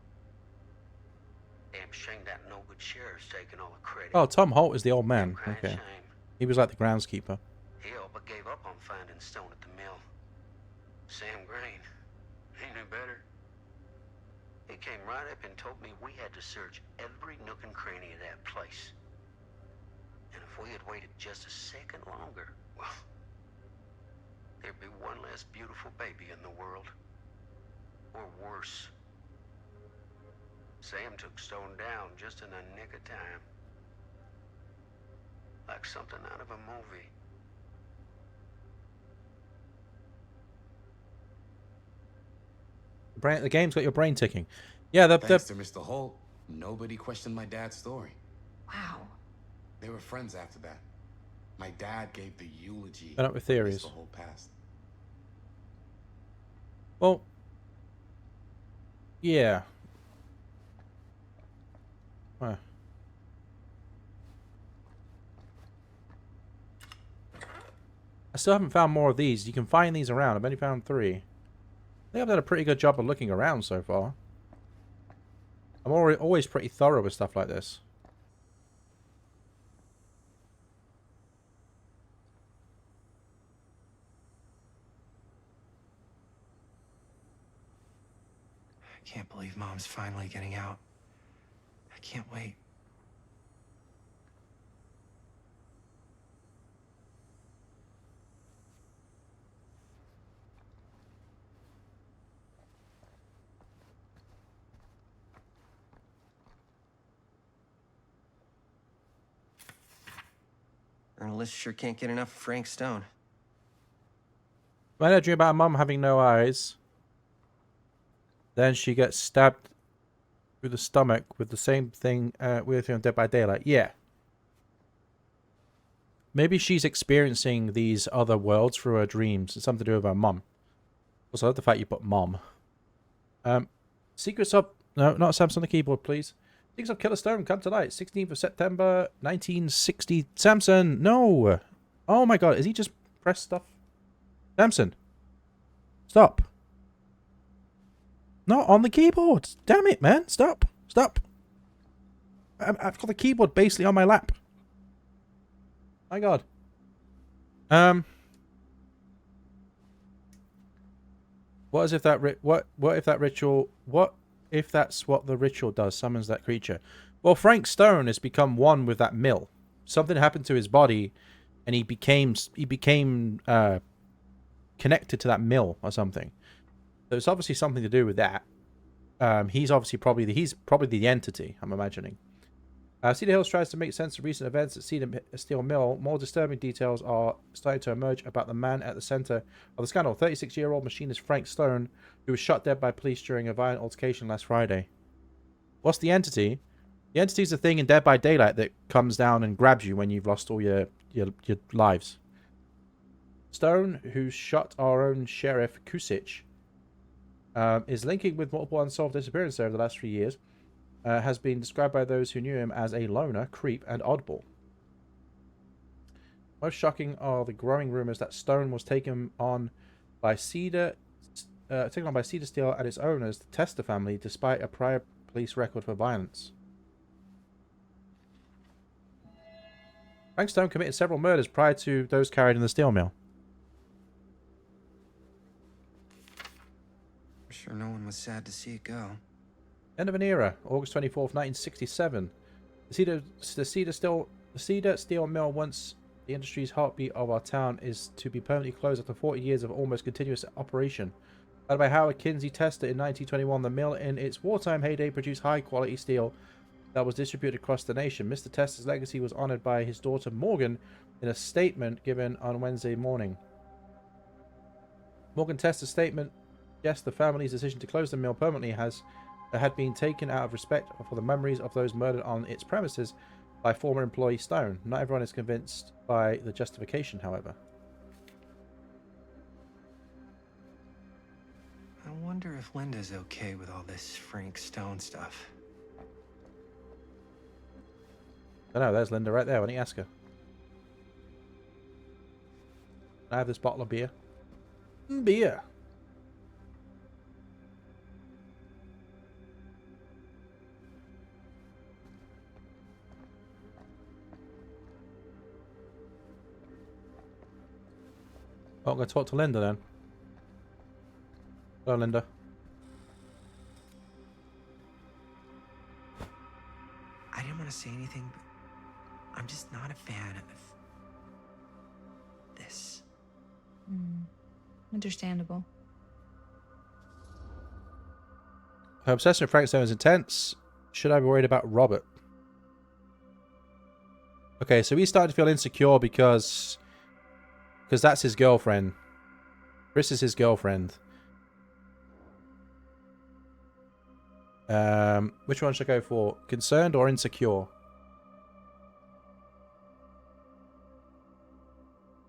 Damn shame that no good sheriff's taking all the credit. Oh, Tom Holt is the old man. Crying Okay. shame. He was like the groundskeeper. He all but gave up on finding Stone at the mill. Sam Green, he knew better. He came right up and told me we had to search every nook and cranny of that place. And if we had waited just a second longer, well, there'd be one less beautiful baby in the world. Or worse. Sam took Stone down just in the nick of time. Like something out of a movie. The game's got your brain ticking. Yeah, Thanks to Mr. Holt, nobody questioned my dad's story. Wow. They were friends after that. My dad gave the eulogy. Turn up with for theories. the whole past. Well, yeah. Huh. I still haven't found more of these. You can find these around. I've only found 3. I think I've done a pretty good job of looking around so far. I'm always pretty thorough with stuff like this. I can't believe Mom's finally getting out. I can't wait. Journalists sure can't get enough of Frank Stone. When I dream about a mum having no eyes, then she gets stabbed through the stomach with the same thing with Dead by Daylight. Yeah. Maybe she's experiencing these other worlds through her dreams. It's something to do with her mum. Also, I love the fact you put mom. Secrets of... No, not Samson on the keyboard, please. Secrets of Killer Stone come to light. 16th of September, 1960. Samson, no! Oh my god, is he just press stuff? Samson. Stop. Not on the keyboard. Damn it, man. Stop. Stop. I've got the keyboard basically on my lap. My god. What as if that what if that ritual, what if that's what the ritual does, summons that creature? Well, Frank Stone has become one with that mill. Something happened to his body and he became connected to that mill or something. So it's obviously something to do with that. He's probably the entity, I'm imagining. Cedar Hills tries to make sense of recent events at Cedar Steel Mill. More disturbing details are starting to emerge about the man at the center of the scandal. 36-year-old machinist Frank Stone, who was shot dead by police during a violent altercation last Friday. What's the entity? The entity is a thing in Dead by Daylight that comes down and grabs you when you've lost all your lives. Stone, who shot our own Sheriff Kusich, is linking with multiple unsolved disappearances over the last 3 years. Has been described by those who knew him as a loner, creep, and oddball. Most shocking are the growing rumors that Stone was taken on by Cedar Steel and its owners, the Tester family, despite a prior police record for violence. Frank Stone committed several murders prior to those carried in the steel mill. I'm sure no one was sad to see it go. End of an era, August 24th, 1967. The Cedar Steel Mill, once the industry's heartbeat of our town, is to be permanently closed after 40 years of almost continuous operation. Led by Howard Kinsey Tester in 1921, the mill in its wartime heyday produced high-quality steel that was distributed across the nation. Mr. Tester's legacy was honored by his daughter Morgan in a statement given on Wednesday morning. Morgan Tester's statement suggests the family's decision to close the mill permanently had been taken out of respect for the memories of those murdered on its premises by former employee Stone. Not everyone is convinced by the justification, however. I wonder if Linda's okay with all this Frank Stone stuff. I know, there's Linda right there. Why don't you ask her? Can I have this bottle of beer? Beer! Oh, I'm going to talk to Linda then. Hello, Linda. I didn't want to say anything, but I'm just not a fan of this. Understandable. Her obsession with Frank Stone is intense. Should I be worried about Robert? Okay, so he's starting to feel insecure because that's his girlfriend. Chris is his girlfriend. Which one should I go for? Concerned or insecure?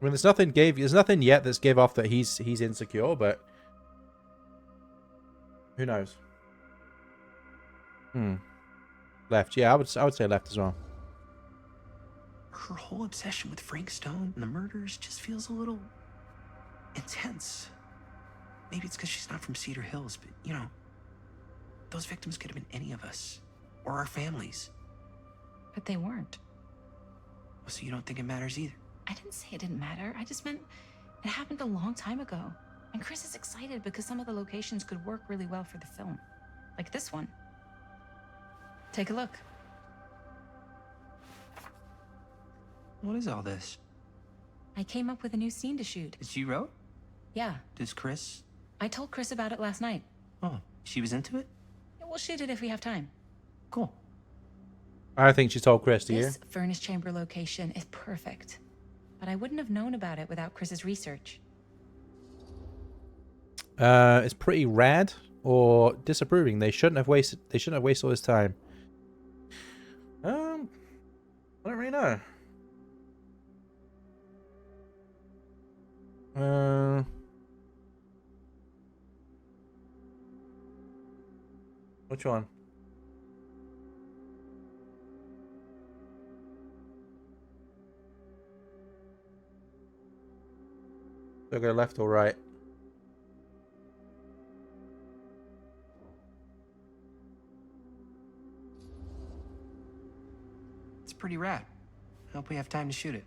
I mean, there's nothing yet that's give off that he's insecure, but who knows? Left. Yeah, I would say left as well. Her whole obsession with Frank Stone and the murders just feels a little intense. Maybe it's because she's not from Cedar Hills, but you know, those victims could have been any of us or our families. But they weren't. So you don't think it matters either? I didn't say it didn't matter. I just meant it happened a long time ago. And Chris is excited because some of the locations could work really well for the film. Like this one. Take a look. What is all this? I came up with a new scene to shoot. That you wrote? Yeah. Does Chris? I told Chris about it last night. Oh, she was into it? We'll shoot it if we have time. Cool. I think she told Chris, do you? This furnace chamber location is perfect. But I wouldn't have known about it without Chris's research. It's pretty rad or disapproving. They shouldn't have wasted all this time. I don't really know. Which one? Do I go left or right? It's pretty rad. I hope we have time to shoot it.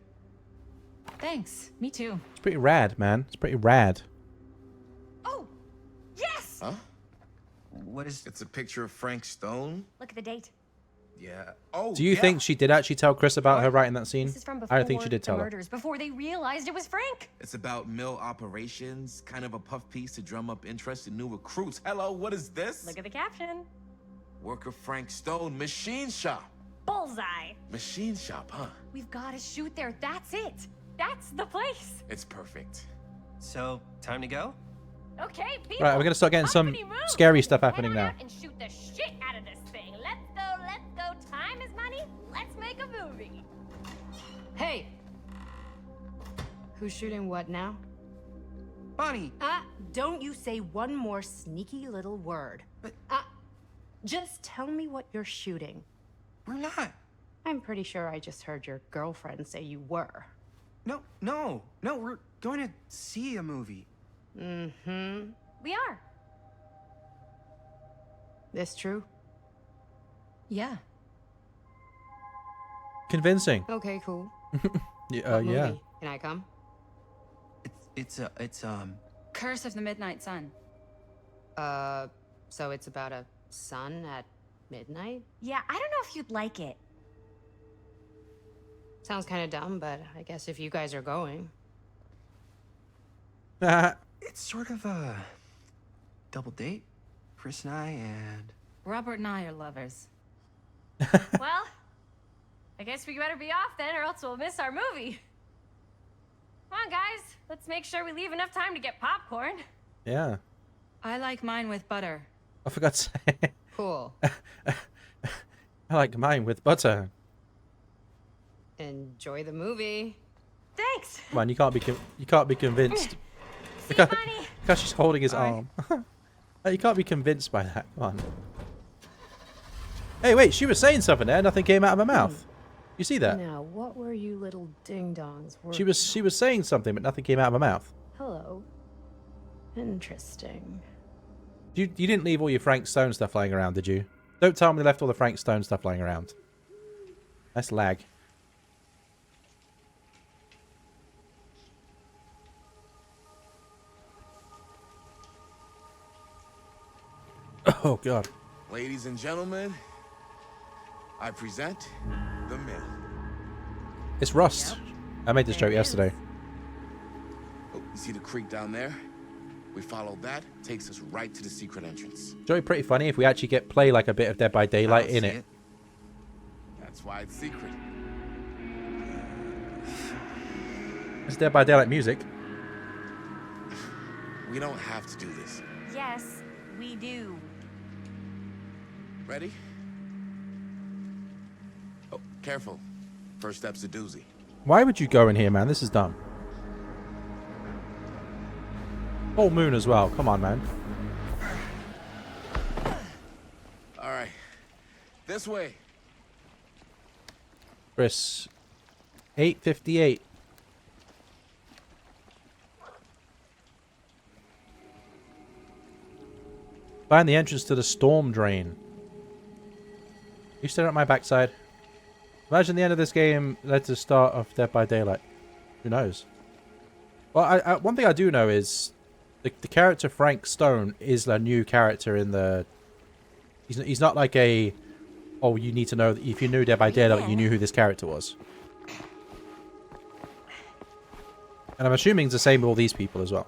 Thanks. Me too. It's pretty rad, man. It's pretty rad. Oh, yes! Huh? What is... It's a picture of Frank Stone? Look at the date. Yeah. Oh, Do you think she did actually tell Chris about her writing that scene? This is from before I don't think she did the tell her. murders, before they realized it was Frank. It's about mill operations, kind of a puff piece to drum up interest in new recruits. Hello, what is this? Look at the caption. Worker Frank Stone, machine shop. Bullseye. Machine shop, huh? We've got to shoot there. That's it. That's the place. It's perfect. So, time to go? Okay, people. Right, we're gonna start getting some uppity move. scary stuff happening Head on now. out and shoot the shit out of this thing. Let's go. Time is money. Let's make a movie. Hey! Who's shooting what now? Bonnie! Don't you say one more sneaky little word. But... just tell me what you're shooting. We're not. I'm pretty sure I just heard your girlfriend say you were. No, we're going to see a movie. Mm-hmm. We are. This true? Yeah. Convincing. Okay, cool. Yeah. What Yeah. movie? Can I come? It's Curse of the Midnight Sun. So it's about a sun at midnight? Yeah, I don't know if you'd like it. Sounds kind of dumb, but I guess if you guys are going. it's sort of a double date. Chris and I and... Robert and I are lovers. Well, I guess we better be off then, or else we'll miss our movie. Come on, guys. Let's make sure we leave enough time to get popcorn. Yeah. I like mine with butter. I forgot to say. Cool. I like mine with butter. Enjoy the movie. Thanks. Come on, you can't be convinced. See you, Bonnie. Because she's holding his arm. You can't be convinced by that. Come on. Hey, wait, she was saying something there. Nothing came out of her mouth. You see that? Now, what were you little ding-dongs She was saying something, but nothing came out of her mouth. Hello. Interesting. You didn't leave all your Frank Stone stuff lying around, did you? Don't tell me they left all the Frank Stone stuff lying around. That's lag. Oh, God. Ladies and gentlemen, I present the mill. It's Rust. I made this joke yesterday. Oh, you see the creek down there? We follow that, takes us right to the secret entrance. Joey, pretty funny if we actually play like a bit of Dead by Daylight in it. That's why it's secret. It's Dead by Daylight music. We don't have to do this. Yes, we do. Ready? Oh, careful. First step's a doozy. Why would you go in here, man? This is dumb. Full moon as well. Come on, man. All right. This way. Chris. 8:58. Find the entrance to the storm drain. You staring at my backside? Imagine the end of this game led to the start of Dead by Daylight. Who knows? Well, one thing I do know is the character Frank Stone is a new character in the... He's not like a... Oh, you need to know... If you knew Dead by Daylight, you knew who this character was. And I'm assuming it's the same with all these people as well.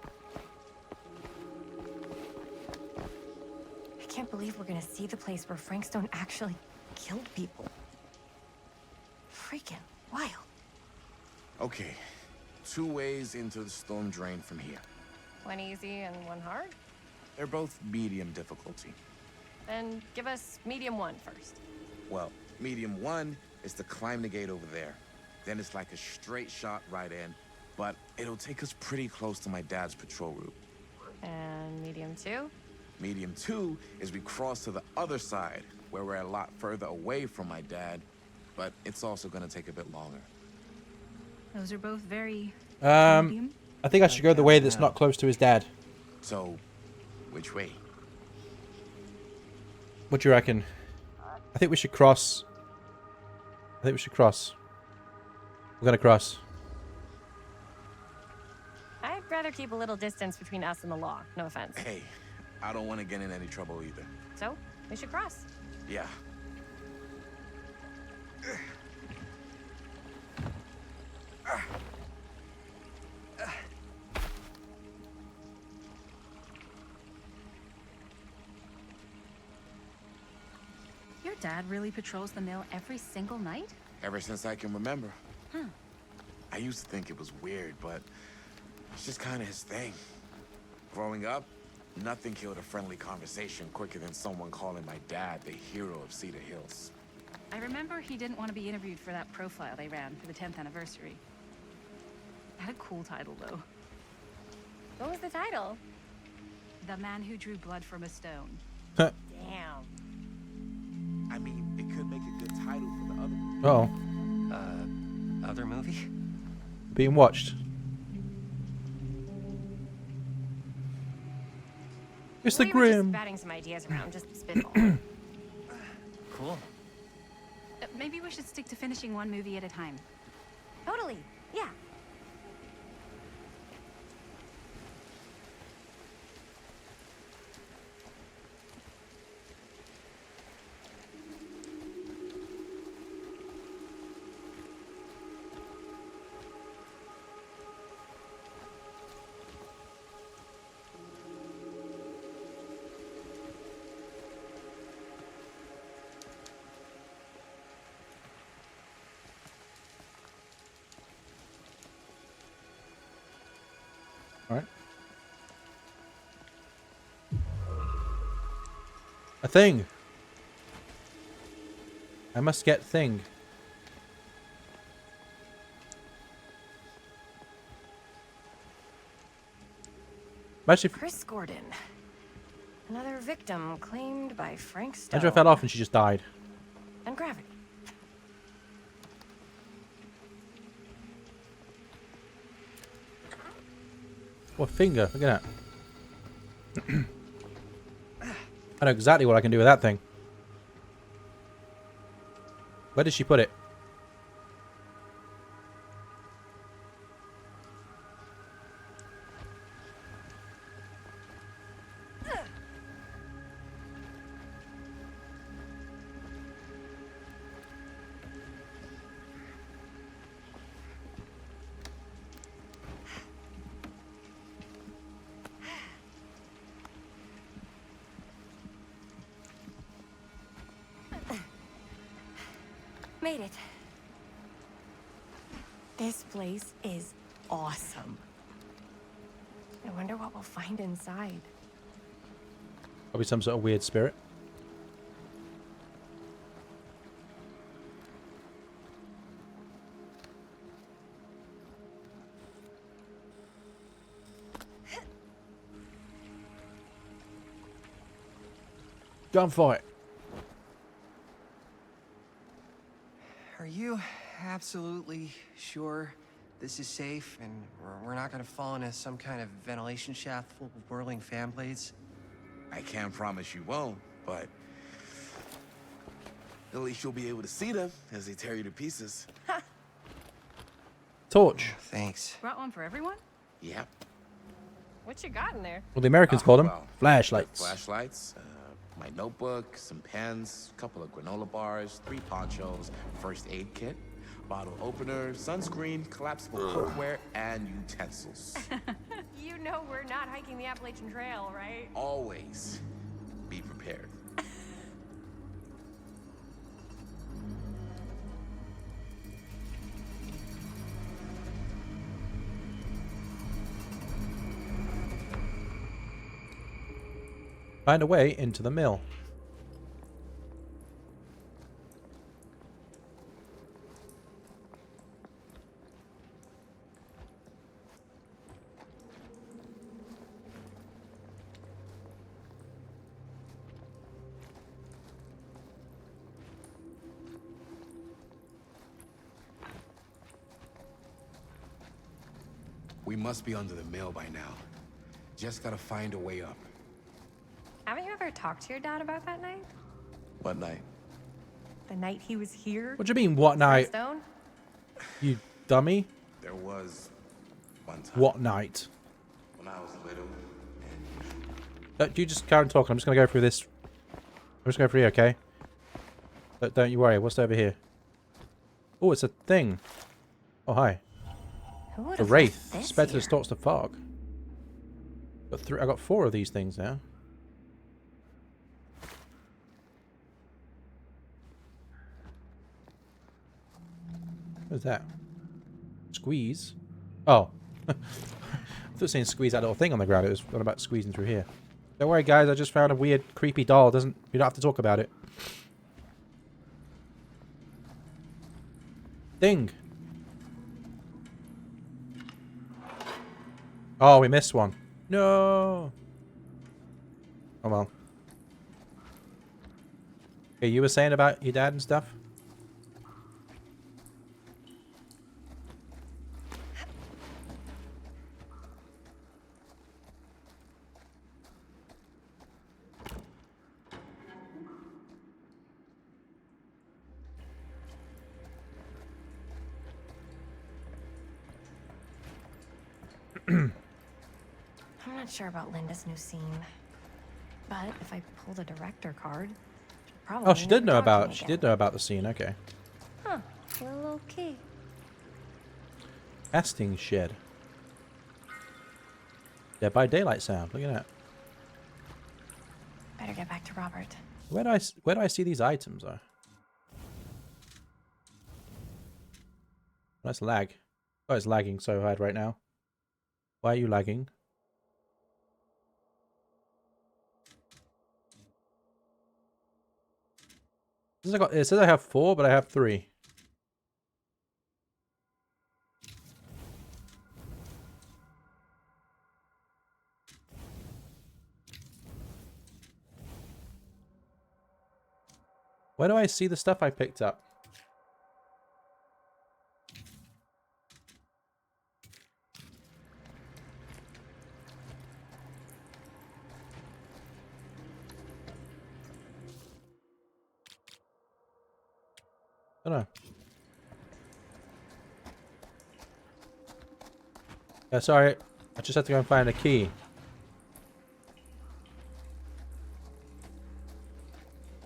I can't believe we're gonna see the place where Frank Stone actually killed people. Freaking wild. Okay. 2 ways into the storm drain from here. One easy and one hard? They're both medium difficulty. Then give us medium one first. Well, medium 1 is to climb the gate over there. Then it's like a straight shot right in, but it'll take us pretty close to my dad's patrol route. And medium two? Medium 2 is we cross to the other side, where we're a lot further away from my dad, but it's also gonna take a bit longer. Those are both very I think I should go the way that's not close to his dad. So, which way? What do you reckon? I think we should cross. I think we should cross. We're gonna cross. I'd rather keep a little distance between us and the law. No offense. Hey, I don't want to get in any trouble either. So, we should cross. Yeah. Your dad really patrols the mill every single night? Ever since I can remember. Huh. I used to think it was weird, but it's just kind of his thing. Growing up, nothing killed a friendly conversation quicker than someone calling my dad the hero of Cedar Hills. I remember he didn't want to be interviewed for that profile they ran for the 10th anniversary. Had a cool title, though. What was the title? The Man Who Drew Blood from a Stone. Damn. I mean, it could make a good title for the other movie. Oh. Other movie? Being watched. Mr. We were Grimm. just batting some ideas around, just spitball. Cool. Maybe we should stick to finishing one movie at a time. Totally. Yeah. Alright. A thing. I must get thing. Imagine if, Chris Gordon. Another victim claimed by Frank Stone. imagine if I fell off and she just died. And gravity. What finger? Look at that. I know exactly what I can do with that thing. Where did she put it? Made it. This place is awesome. I wonder what we'll find inside. Probably some sort of weird spirit. Gunfight. Are you absolutely sure this is safe and we're not gonna fall into some kind of ventilation shaft full of whirling fan blades? I can't promise you won't, but at least you'll be able to see them as they tear you to pieces. Torch. Thanks. Brought one for everyone? Yep. What you got in there? Well, the Americans call them Well, flashlights. Flashlights, my notebook, some pens, a couple of granola bars, 3 ponchos, first aid kit, bottle opener, sunscreen, collapsible cookware, and utensils. You know we're not hiking the Appalachian Trail, right? Always be prepared. Find a way into the mill. We must be under the mill by now. Just gotta find a way up. Haven't you ever talked to your dad about that night? What night? The night he was here? What do you mean, what night? Stone? You dummy? There was one time. What night? When I was little. You just carry on talking. I'm just going to go through this. I'm just going through here, okay? Don't you worry. What's over here? Oh, it's a thing. Oh, hi. Who would The have Wraith. left this Spectre here? distorts the fog. I got 4 of these things now. What's that? Squeeze? Oh. I thought saying squeeze that little thing on the ground. It was what about squeezing through here. Don't worry, guys. I just found a weird, creepy doll. You don't have to talk about it. Thing. Oh, we missed one. No. Oh well. Okay, you were saying about your dad and stuff? I'm not sure about Linda's new scene. But if I pull the director card, she'll probably Oh, she did never know talk to about. me She again. did know about the scene. Okay. Huh. A little key. Casting shed. Dead by Daylight sound. Look at that. Better get back to Robert. Where do I see these items? Though? That's lag. Oh, it's lagging so hard right now. Why are you lagging? It says I have 4, but I have 3. Where do I see the stuff I picked up? I don't know. Yeah, sorry. I just have to go and find a key.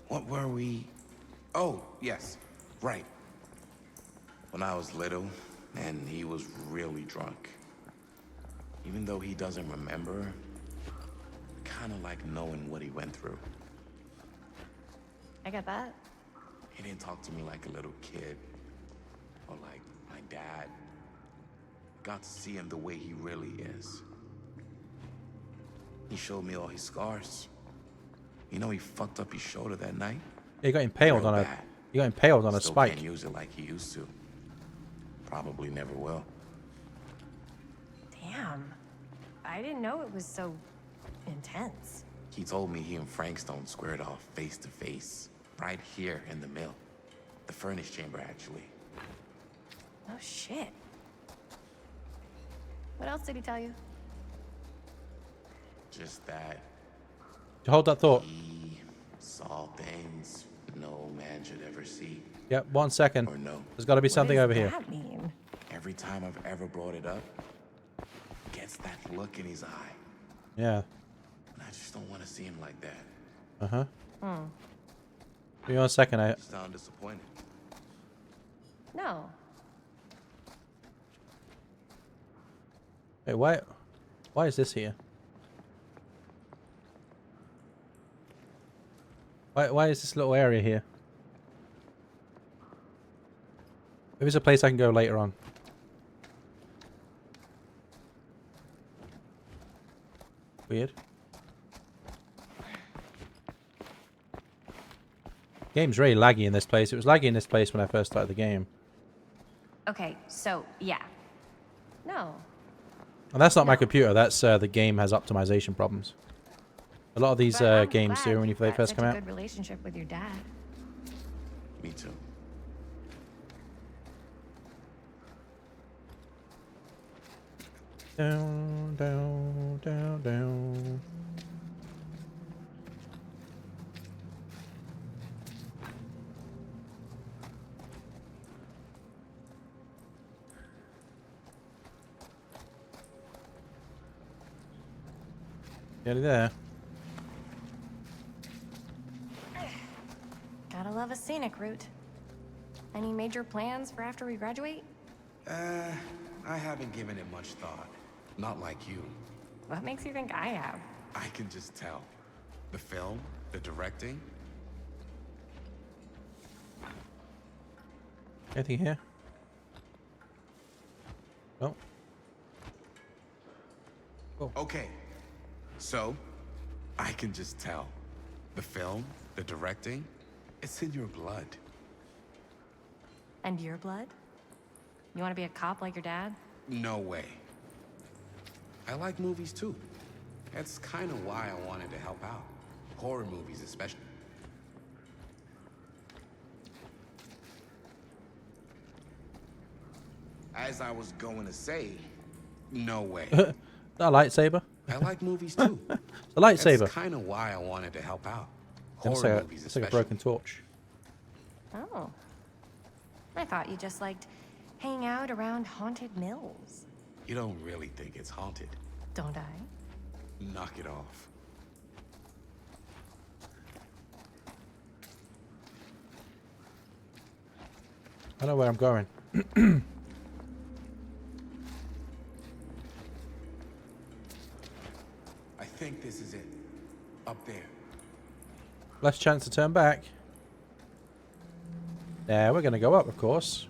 What were we? Oh, yes. Right. When I was little, and he was really drunk. Even though he doesn't remember, kind of like knowing what he went through. I get that. He didn't talk to me like a little kid, or like my dad. Got to see him the way he really is. He showed me all his scars. You know he fucked up his shoulder that night? He got impaled Real on a. bad. He got impaled on a Still spike. can't use it like he used to. Probably never will. Damn. I didn't know it was so intense. He told me he and Frankstone squared off face to face, right here in the mill. The furnace chamber, actually. Oh, shit. What else did he tell you? Just that Hold that thought. he saw things no man should ever see. Yep, 1 second. Or know. There's got to be something over here. What does that mean? Every time I've ever brought it up, gets that look in his eye. Yeah. And I just don't want to see him like that. Uh-huh. Hmm. Give me 1 second. You sound disappointed. No. Wait, why is this here? Why is this little area here? Maybe it's a place I can go later on. Weird. Game's really laggy in this place. It was laggy in this place when I first started the game. Okay, so, yeah. No. And that's not my computer. That's the game has optimization problems. A lot of these But I'm games glad do when you've they got first such come a out. good relationship with your dad. Me too. Down, down, down, down. Nearly there. Gotta love a scenic route. Any major plans for after we graduate? I haven't given it much thought. Not like you. What makes you think I have? I can just tell. The film, the directing. Anything here? No. Oh. Okay. So, I can just tell. The film, the directing, it's in your blood. And your blood? You want to be a cop like your dad? No way. I like movies too. That's kind of why I wanted to help out. Horror movies especially. As I was going to say, no way. Is that a lightsaber? I like movies too. It's a lightsaber. That's kind of why I wanted to help out. Looks Horror like movies it's like a especially. broken torch. Oh. I thought you just liked hanging out around haunted mills. You don't really think it's haunted. Don't I? Knock it off. I know where I'm going. I think this is it. Up there. Less chance to turn back. Yeah, we're going to go up, of course.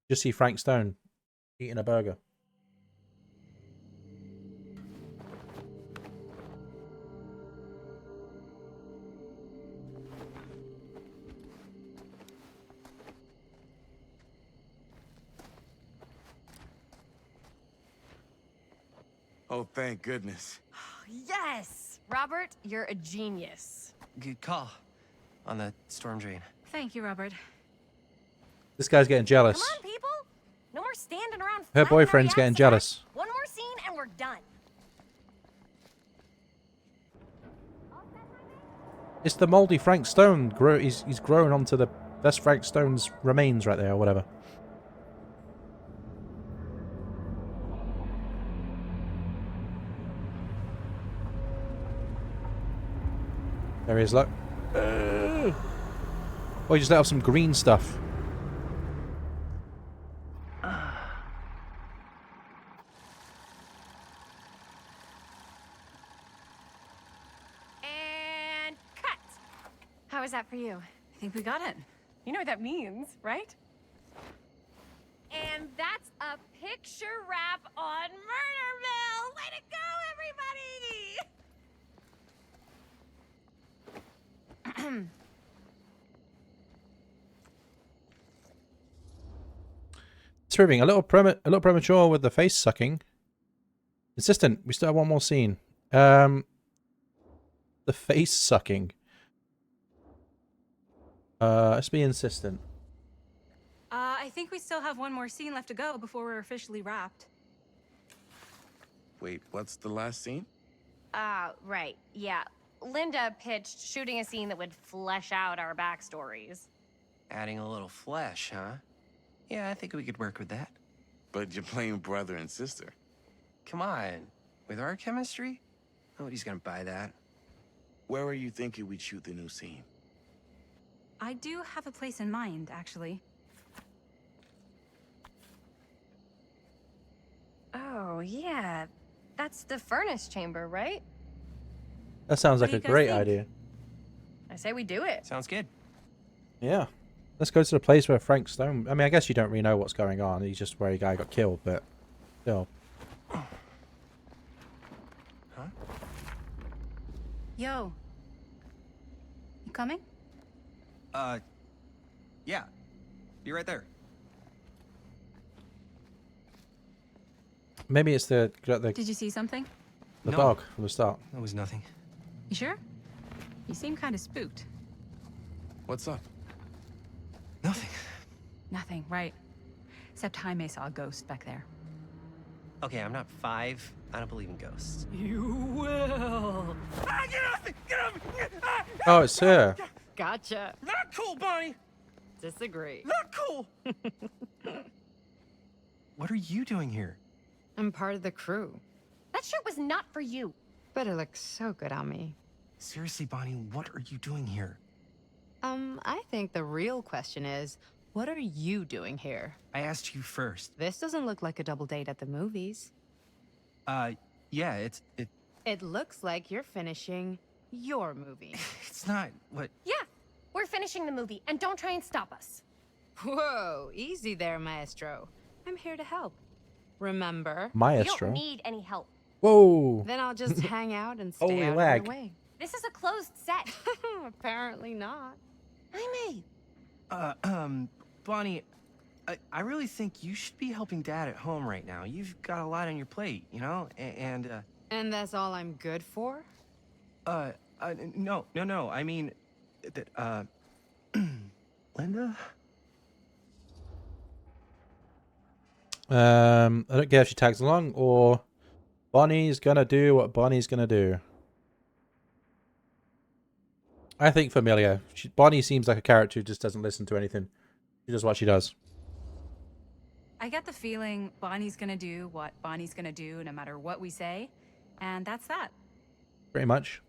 Just see Frank Stone eating a burger. Oh, thank goodness. Yes! Robert, you're a genius. Good call on the storm drain. Thank you, Robert. This guy's getting jealous. Come on, people! No more standing around. Her flapping our boyfriend's getting yaks jealous. around. One more scene and we're done. It's the moldy Frank Stone. He's grown onto the... That's Frank Stone's remains right there, or whatever. There he is, look. Oh, he just let off some green stuff. And cut! How was that for you? I think we got it. You know what that means, right? And that's a picture wrap on Murderville! Way to go, everybody! Tripping, a little premature with the face sucking. Insistent. We still have one more scene. The face sucking. Let's be insistent. I think we still have one more scene left to go before we're officially wrapped. Wait, what's the last scene? Right. Yeah. Linda pitched shooting a scene that would flesh out our backstories. Adding a little flesh, huh? Yeah, I think we could work with that. But you're playing brother and sister. Come on. With our chemistry? Nobody's gonna buy that. Where are you thinking we'd shoot the new scene? I do have a place in mind, actually. Oh, yeah. That's the furnace chamber, right? That sounds What like do a you guys great think? idea. I say we do it. Sounds good. Yeah. Let's go to the place where Frank Stone... I mean, I guess you don't really know what's going on. He's just where a guy got killed, but still. Huh? Yo. You coming? Yeah. Be right there. Maybe it's the Did you see something? No. dog from the start. That was nothing. You sure? You seem kind of spooked. What's up? Nothing. Nothing, right. Except Jaime saw a ghost back there. Okay, I'm not 5. I don't believe in ghosts. You will. Ah, get off me! Get off me! Ah, Oh, it's her. Gotcha. not cool, Bonnie! Disagree. Not cool! What are you doing here? I'm part of the crew, That shirt was not for you. but it looks so good on me. Seriously, Bonnie, what are you doing here? I think the real question is, what are you doing here? I asked you first. This doesn't look like a double date at the movies. Yeah, it It looks like you're finishing your movie. it's not what Yeah. We're finishing the movie, and don't try and stop us. Whoa, easy there, Maestro. I'm here to help. Remember? You Maestro. don't need any help. Whoa. Then I'll just hang out and Holy stay out lag. of your way. This is a closed set. Apparently not. Jaime. Bonnie, I really think you should be helping Dad at home right now. You've got a lot on your plate, you know? And And that's all I'm good for? no. I mean, that, Linda? I don't care if she tags along or Bonnie's gonna do what Bonnie's gonna do. I think familiar. Bonnie seems like a character who just doesn't listen to anything. She does what she does. I get the feeling Bonnie's gonna do what Bonnie's gonna do no matter what we say, and that's that. Pretty much.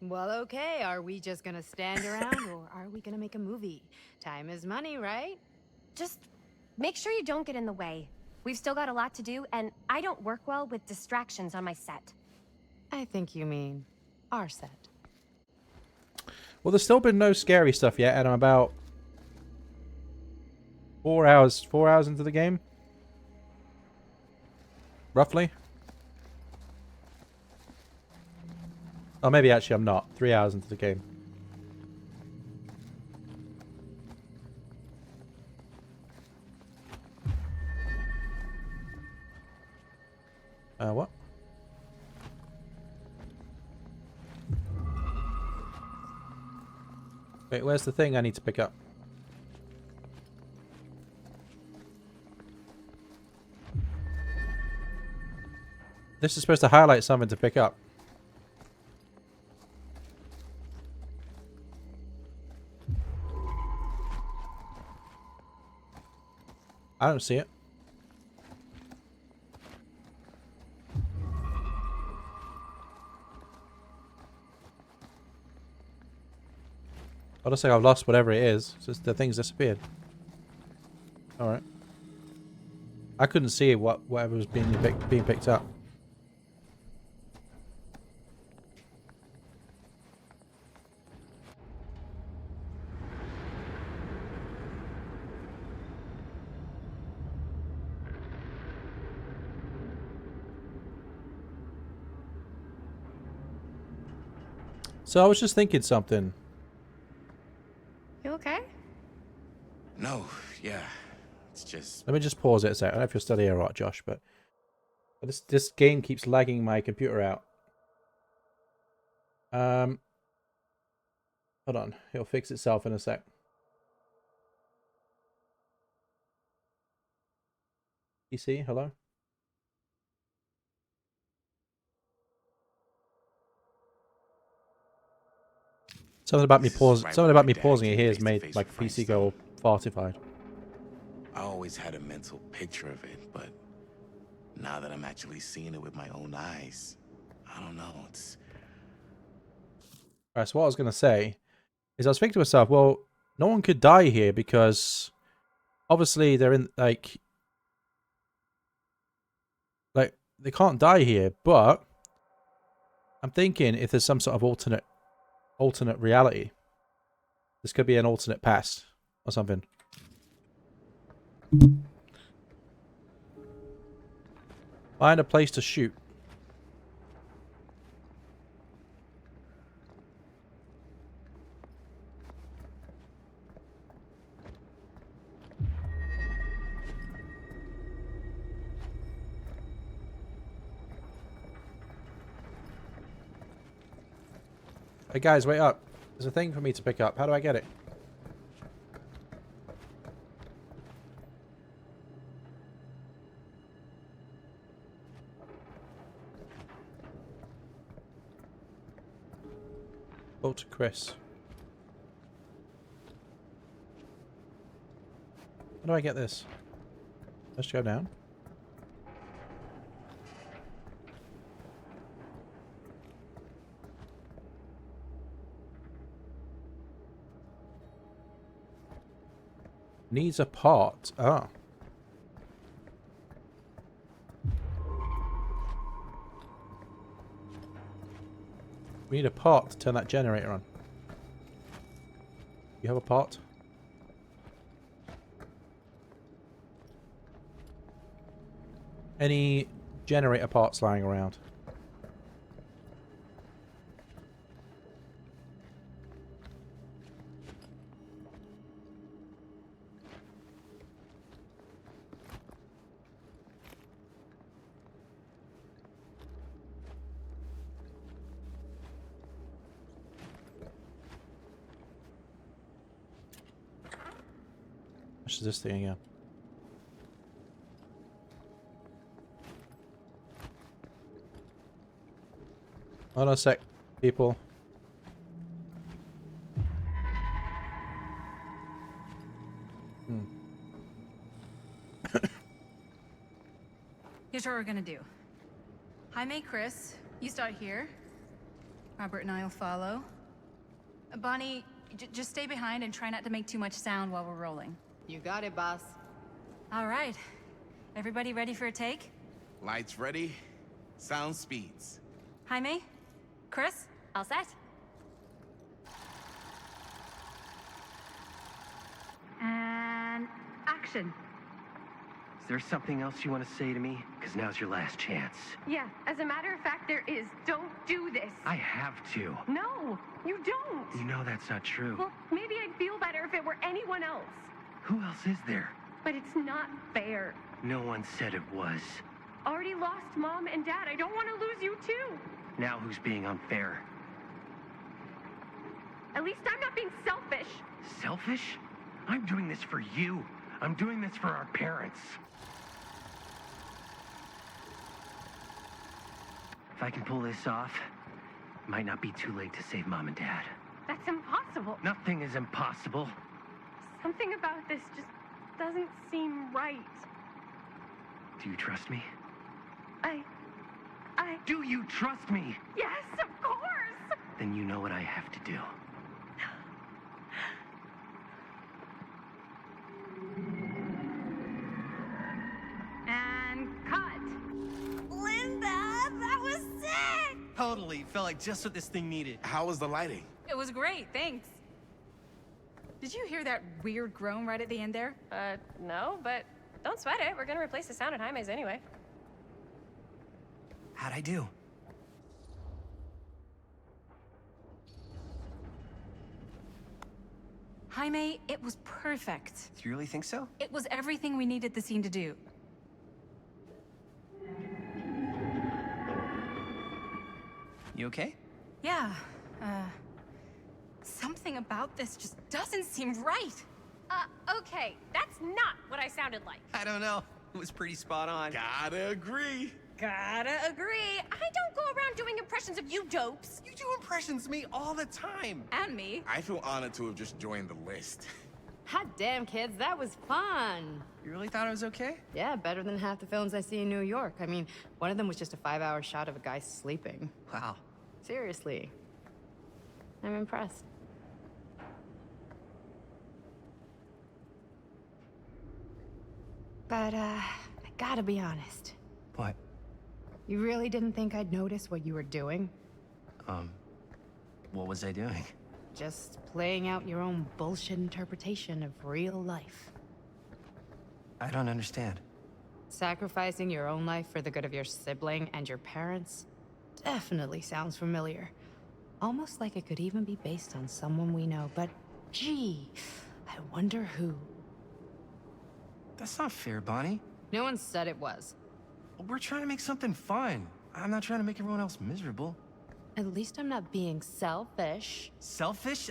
Well, okay. Are we just gonna stand around or are we gonna make a movie? Time is money, right? Just make sure you don't get in the way. We've still got a lot to do, and I don't work well with distractions on my set. I think you mean our set. Well, there's still been no scary stuff yet, and I'm about 4 hours into the game. Roughly. Oh, maybe actually I'm not. 3 hours into the game. What? Wait, where's the thing I need to pick up? This is supposed to highlight something to pick up. I don't see it. It looks like I've lost whatever it is. It's just the thing's disappeared. Alright. I couldn't see whatever was being picked up. So I was just thinking something. You okay? No, yeah. It's just... Let me just pause it a sec. I don't know if you're still here or what, Josh, but But this game keeps lagging my computer out. Hold on, it'll fix itself in a sec. PC, hello. Something about me pausing it here has made my PC go all fartified. I always had a mental picture of it, but now that I'm actually seeing it with my own eyes, I don't know. It's Alright, so what I was gonna say is I was thinking to myself, well, no one could die here because obviously they're in like they can't die here, but I'm thinking if there's some sort of alternate reality. This could be an alternate past or something. Find a place to shoot. Hey guys, wait up. There's a thing for me to pick up. How do I get it? Go to Chris. How do I get this? Let's go down. Needs a part. Ah. We need a part to turn that generator on. You have a part? Any generator parts lying around? Which is this thing again? Hold on a sec, people. Here's what we're gonna do. Jaime, Chris, you start here. Robert and I will follow. Bonnie, just stay behind and try not to make too much sound while we're rolling. You got it, boss. All right. Everybody ready for a take? lights ready, sound speeds. Jaime? Chris? All set? And action. Is there something else you want to say to me? Because now's your last chance. Yeah, as a matter of fact, there is. Don't do this. I have to. No, you don't. You know that's not true. Well, maybe I'd feel better if it were anyone else. Who else is there? But it's not fair. No one said it was. Already lost Mom and Dad. I don't want to lose you too. Now who's being unfair? At least I'm not being selfish. Selfish? I'm doing this for you. I'm doing this for our parents. If I can pull this off, it might not be too late to save Mom and Dad. That's impossible. Nothing is impossible. Something about this just doesn't seem right. Do you trust me? Do you trust me? Yes, of course! Then you know what I have to do. And cut. Linda, that was sick! Totally. Felt like just what this thing needed. How was the lighting? It was great, thanks. Did you hear that weird groan right at the end there? No, but don't sweat it. We're gonna replace the sound at Jaime's anyway. How'd I do? Jaime, it was perfect. Do you really think so? It was everything we needed the scene to do. You okay? Yeah, something about this just doesn't seem right. Okay, that's not what I sounded like. I don't know. It was pretty spot on. Gotta agree. Gotta agree. I don't go around doing impressions of you dopes. You do impressions of me all the time. And me. I feel honored to have just joined the list. Hot damn, kids, that was fun. You really thought I was okay? Yeah, better than half the films I see in New York. I mean, one of them was just a 5-hour shot of a guy sleeping. Wow. Seriously. I'm impressed. But, I gotta be honest. What? You really didn't think I'd notice what you were doing? What was I doing? Just playing out your own bullshit interpretation of real life. I don't understand. Sacrificing your own life for the good of your sibling and your parents definitely sounds familiar. Almost like it could even be based on someone we know, but gee, I wonder who. That's not fair, Bonnie. No one said it was. We're trying to make something fun. I'm not trying to make everyone else miserable. At least I'm not being selfish. Selfish?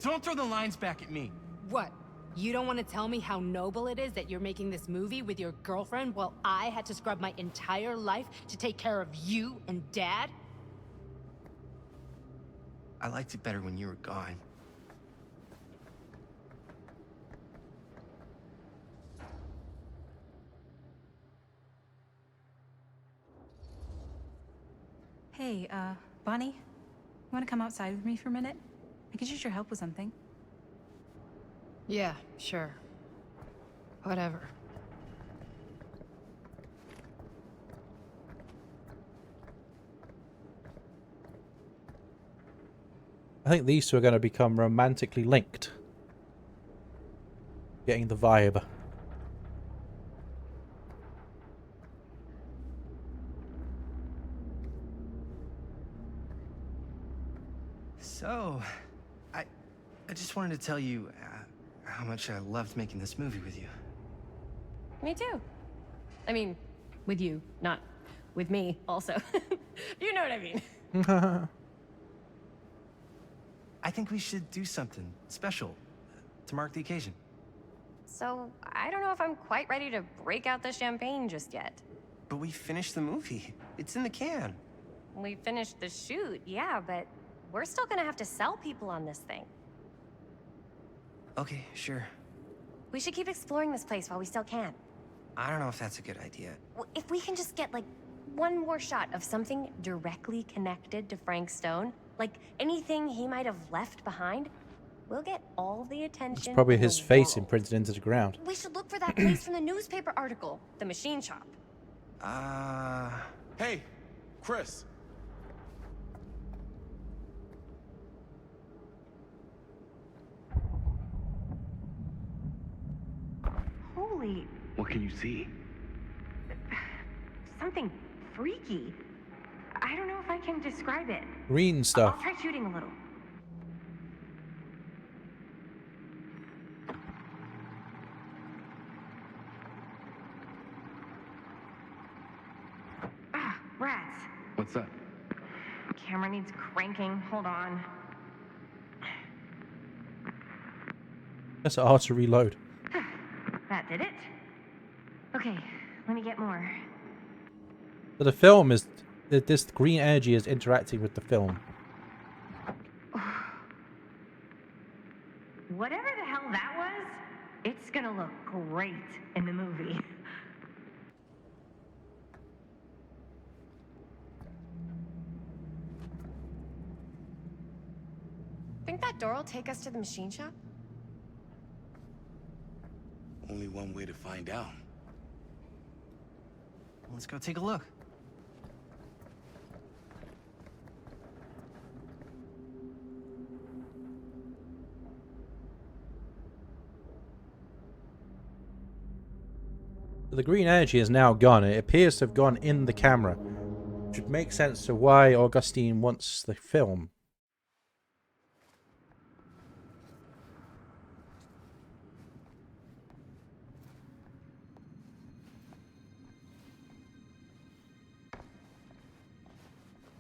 Don't throw the lines back at me. What? You don't want to tell me how noble it is that you're making this movie with your girlfriend while I had to scrub my entire life to take care of you and Dad? I liked it better when you were gone. Hey, Bonnie, you want to come outside with me for a minute? I could use your help with something. Yeah, sure. Whatever. I think these two are going to become romantically linked. Getting the vibe. So, I just wanted to tell you how much I loved making this movie with you. Me too. I mean, with you, not with me, also. You know what I mean. I think we should do something special to mark the occasion. So, I don't know if I'm quite ready to break out the champagne just yet. But we finished the movie. It's in the can. We finished the shoot, yeah, but we're still gonna have to sell people on this thing. Okay, sure. We should keep exploring this place while we still can. I don't know if that's a good idea. If we can just get, like, one more shot of something directly connected to Frank Stone, like anything he might have left behind, we'll get all the attention. It's probably in his the face world. imprinted into the ground. We should look for that place from the newspaper article, the machine shop. Hey, Chris. Holy, What can you see? something freaky. I don't know if I can describe it. Green stuff. I'll try shooting a little. Ah, rats. What's up? Camera needs cranking. Hold on. That's hard to reload. That did it. Okay, let me get more. But the film is... This green energy is interacting with the film. Whatever the hell that was, it's gonna look great in the movie. Think that door will take us to the machine shop? Only one way to find out. Let's go take a look. The green energy is now gone. It appears to have gone in the camera. Which would make sense to why Augustine wants the film.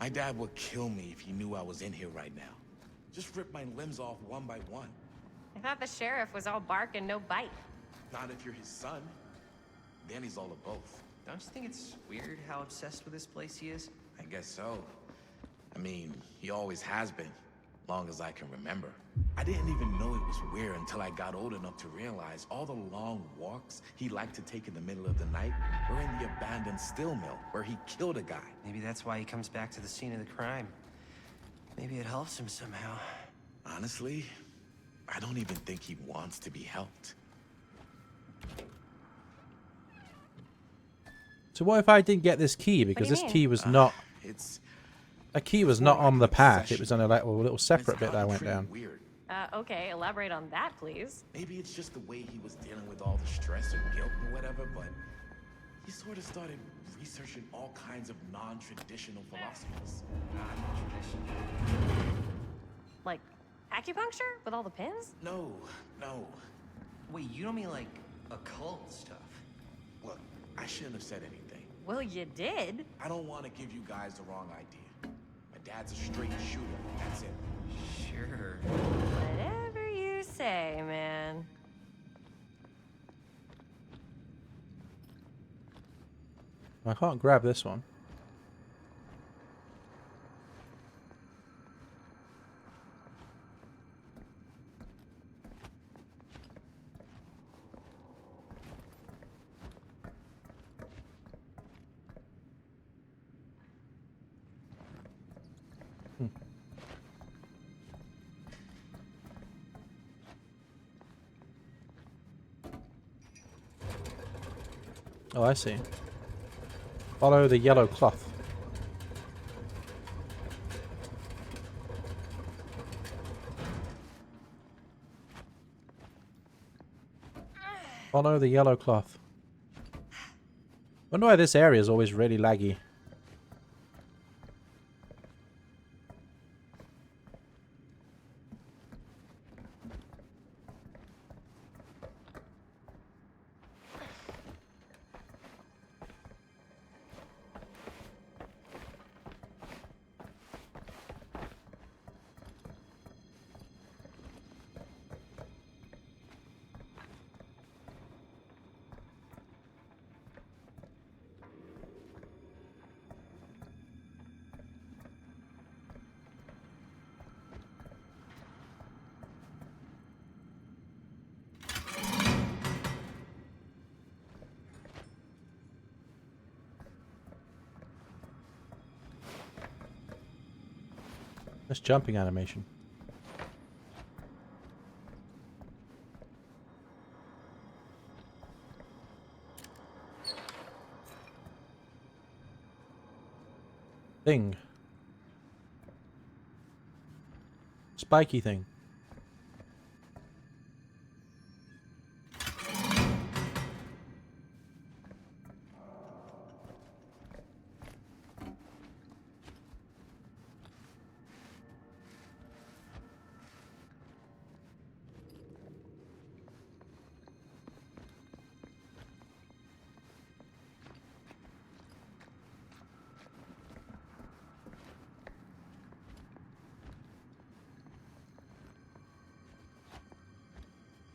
My dad would kill me if he knew I was in here right now. Just rip my limbs off one by one. I thought the sheriff was all bark and no bite. Not if you're his son. Then he's all of both. Don't you think it's weird how obsessed with this place he is? I guess so. I mean, he always has been, long as I can remember. I didn't even know it was weird until I got old enough to realize all the long walks he liked to take in the middle of the night were in the abandoned steel mill where he killed a guy. Maybe that's why he comes back to the scene of the crime. Maybe it helps him somehow. Honestly, I don't even think he wants to be helped. So what if I didn't get this key? Because this key was not... A key was not on the path. It was on a little separate bit that I went down. Weird. Okay, elaborate on that, please. Maybe it's just the way he was dealing with all the stress or guilt or whatever, but he sort of started researching all kinds of non-traditional philosophies. Like acupuncture with all the pins? No. Wait, you don't mean like occult stuff? Look, I shouldn't have said anything. Well, you did. I don't want to give you guys the wrong idea. My dad's a straight shooter. That's it. Sure. Whatever you say, man. I can't grab this one. Oh, I see. Follow the yellow cloth. Follow the yellow cloth. Wonder why this area is always really laggy. This jumping animation. Thing. Spiky thing.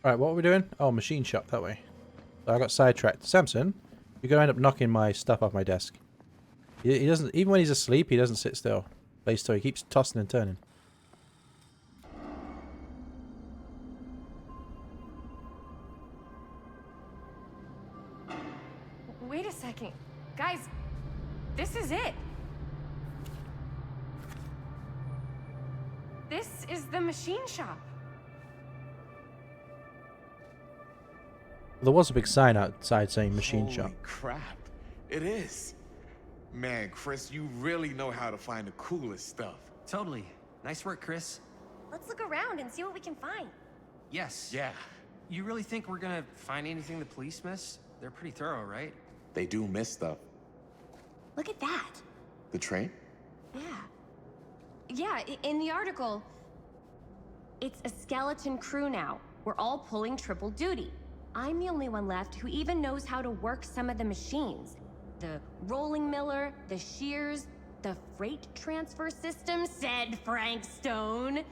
Alright, what are we doing? Oh, machine shop, that way. So I got sidetracked. Samson, you're going to end up knocking my stuff off my desk. He doesn't, even when he's asleep, he doesn't sit still. Stay still, he keeps tossing and turning. Wait a second. Guys, this is it. This is the machine shop. There was a big sign outside saying machine shop. Holy crap. It is. Man, Chris, you really know how to find the coolest stuff. Totally. Nice work, Chris. Let's look around and see what we can find. Yes. Yeah, You really think we're gonna find anything the police miss? They're pretty thorough, right? they do miss stuff. Look at that. The train? Yeah, in the article, it's a skeleton crew now. We're all pulling triple duty. I'm the only one left who even knows how to work some of the machines. The rolling miller, the shears, The freight transfer system, said Frank Stone.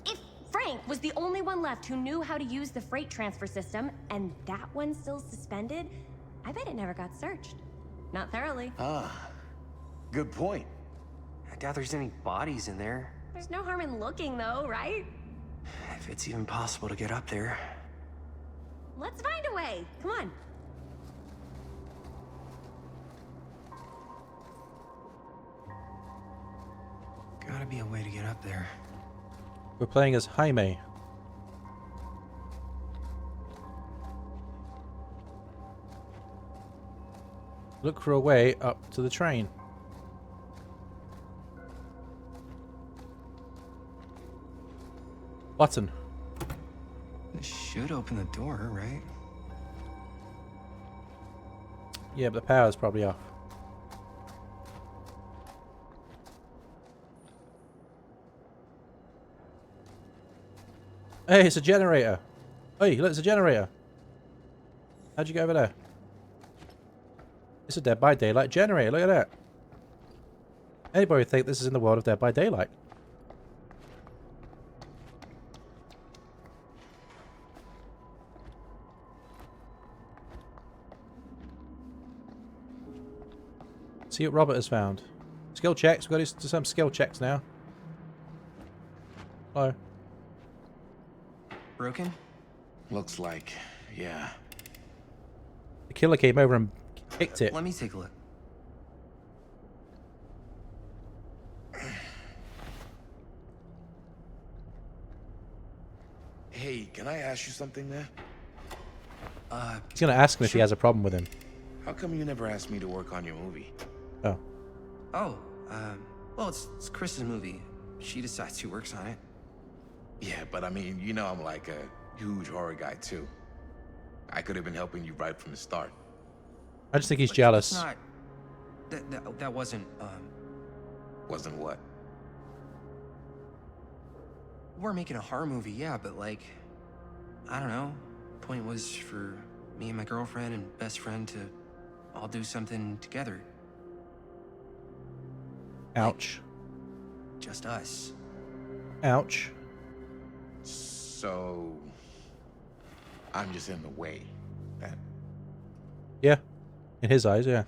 If Frank was the only one left who knew how to use the freight transfer system, and that one's still suspended, I bet it never got searched. Not thoroughly. Ah, good point. I doubt there's any bodies in there. There's no harm in looking, though, right? If it's even possible to get up there. Let's find a way. Come on. Gotta be a way to get up there. We're playing as Jaime. Look for a way up to the train. Button. This should open the door, right? Yeah, but the power's probably off. Hey, it's a generator. Hey, look, it's a generator. How'd you get over there? It's a Dead by Daylight generator. Look at that. Anybody would think this is in the world of Dead by Daylight. See what Robert has found. Skill checks. We've got to do some skill checks now. Hello. Broken? Looks like, yeah. The killer came over and kicked it. Let me take a look. Hey, can I ask you something, man? He's going to ask him if he has a problem with him. How come you never asked me to work on your movie? Oh. Oh, well, it's Chris's movie. She decides who works on it. Yeah, but I mean, you know I'm like a huge horror guy, too. I could have been helping you right from the start. I just think he's But jealous. it's not... That wasn't, Wasn't what? We're making a horror movie, yeah, but like... I don't know. Point was for me and my girlfriend and best friend to all do something together. Ouch. Just us. Ouch. So... I'm just in the way. That... Yeah. In his eyes, yeah.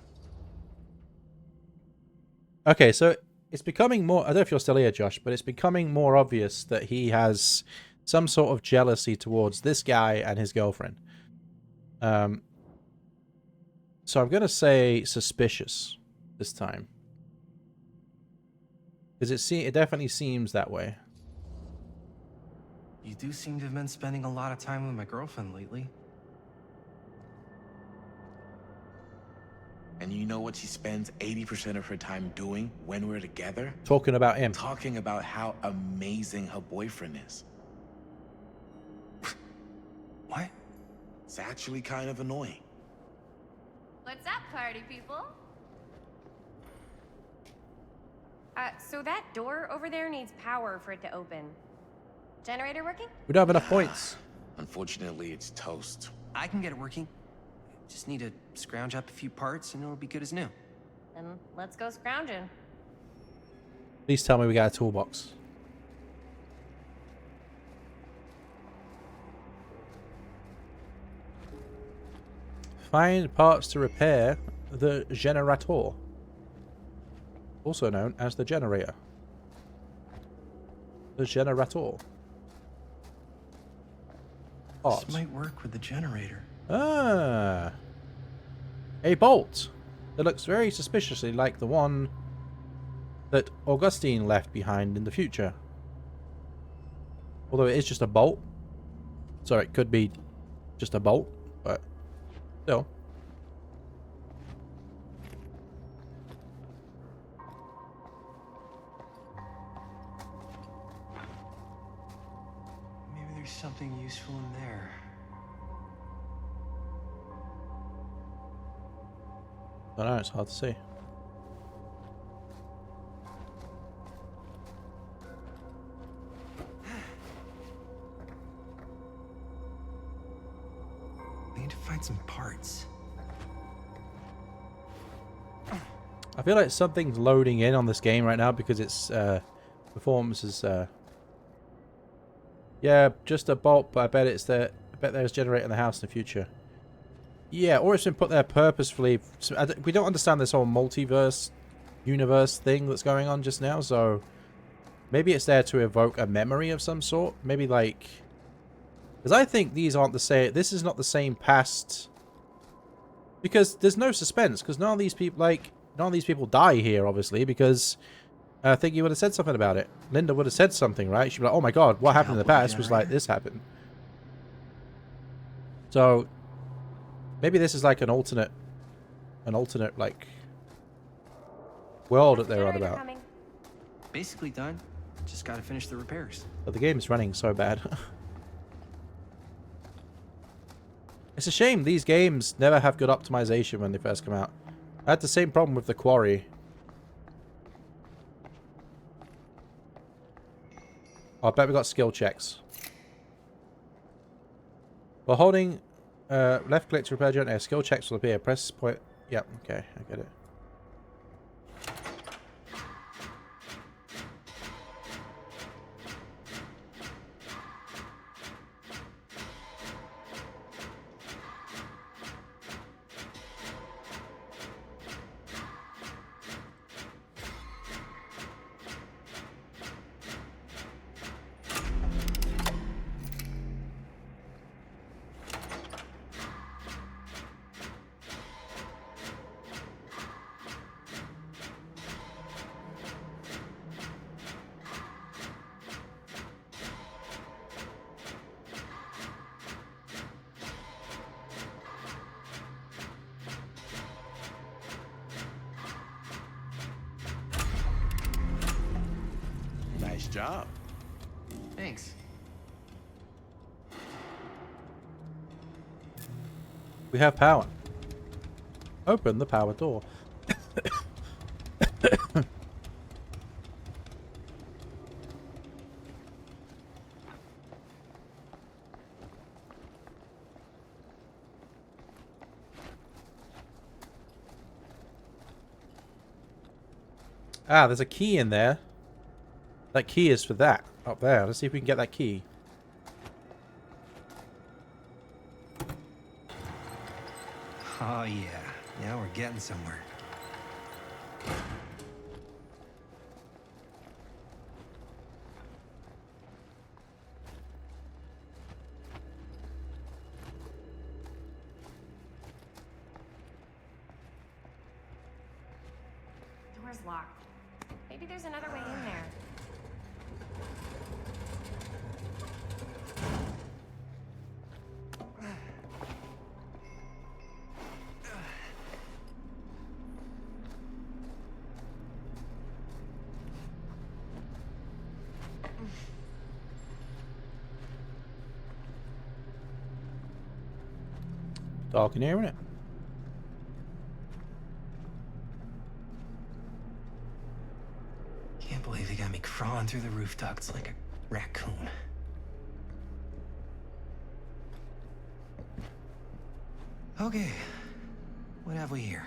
Okay, so it's becoming more... I don't know if you're still here, Josh, but it's becoming more obvious that he has some sort of jealousy towards this guy and his girlfriend. So I'm going to say suspicious this time. Because it definitely seems that way. You do seem to have been spending a lot of time with my girlfriend lately. And you know what she spends 80% of her time doing when we're together? Talking about him. Talking about how amazing her boyfriend is. What? It's actually kind of annoying. What's up, party people? So that door over there needs power for it to open. Generator working? We don't have enough points. Unfortunately, it's toast. I can get it working. Just need to scrounge up a few parts and it'll be good as new. Then let's go scrounging. Please tell me we got a toolbox. Find parts to repair the generator. Also known as the generator. The generator. Parts. This might work with the generator. Ah. A bolt that looks very suspiciously like the one that Augustine left behind in the future. Although it is just a bolt. So it could be just a bolt, but still. Maybe there's something useful in there. I don't know, it's hard to see. I need to find some parts. I feel like something's loading in on this game right now because its performance is yeah, just a bolt, but I bet it's there. I bet there's generating the house in the future. Yeah, or it's been put there purposefully. So we don't understand this whole multiverse universe thing that's going on just now, so maybe it's there to evoke a memory of some sort. Maybe like, because I think these aren't the same. This is not the same past. Because there's no suspense. Because none of these people die here, obviously. Because I think you would have said something about it. Linda would have said something, right? She'd be like, "Oh my God, what happened in the past was like this happened." So maybe this is like an alternate like world that they're on about. Basically done. Just gotta finish the repairs. But the game is running so bad. It's a shame these games never have good optimization when they first come out. I had the same problem with The Quarry. Oh, I bet we got skill checks. While holding left click to repair generator, skill checks will appear. Press point. Yep, okay, I get it. Nice job. Thanks. We have power. Open the power door. Ah, there's a key in there. That key is for that. Up there. Let's see if we can get that key. Oh yeah. Now we're getting somewhere. Door's locked. Maybe there's another way in there. Dark in here, isn't it? Can't believe they got me crawling through the roof ducts like a raccoon. Okay. What have we here?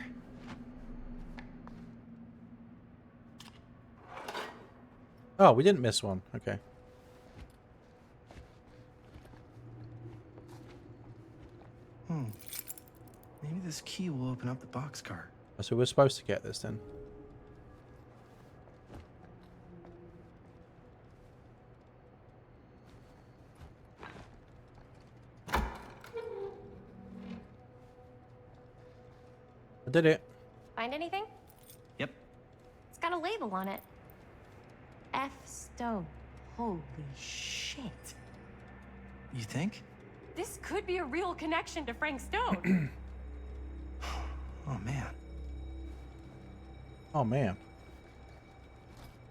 Oh, we didn't miss one. Okay. Maybe this key will open up the boxcar. So we're supposed to get this then. I did it. Find anything? Yep. It's got a label on it. F. Stone. Holy shit. You think? This could be a real connection to Frank Stone. Oh man. Oh man.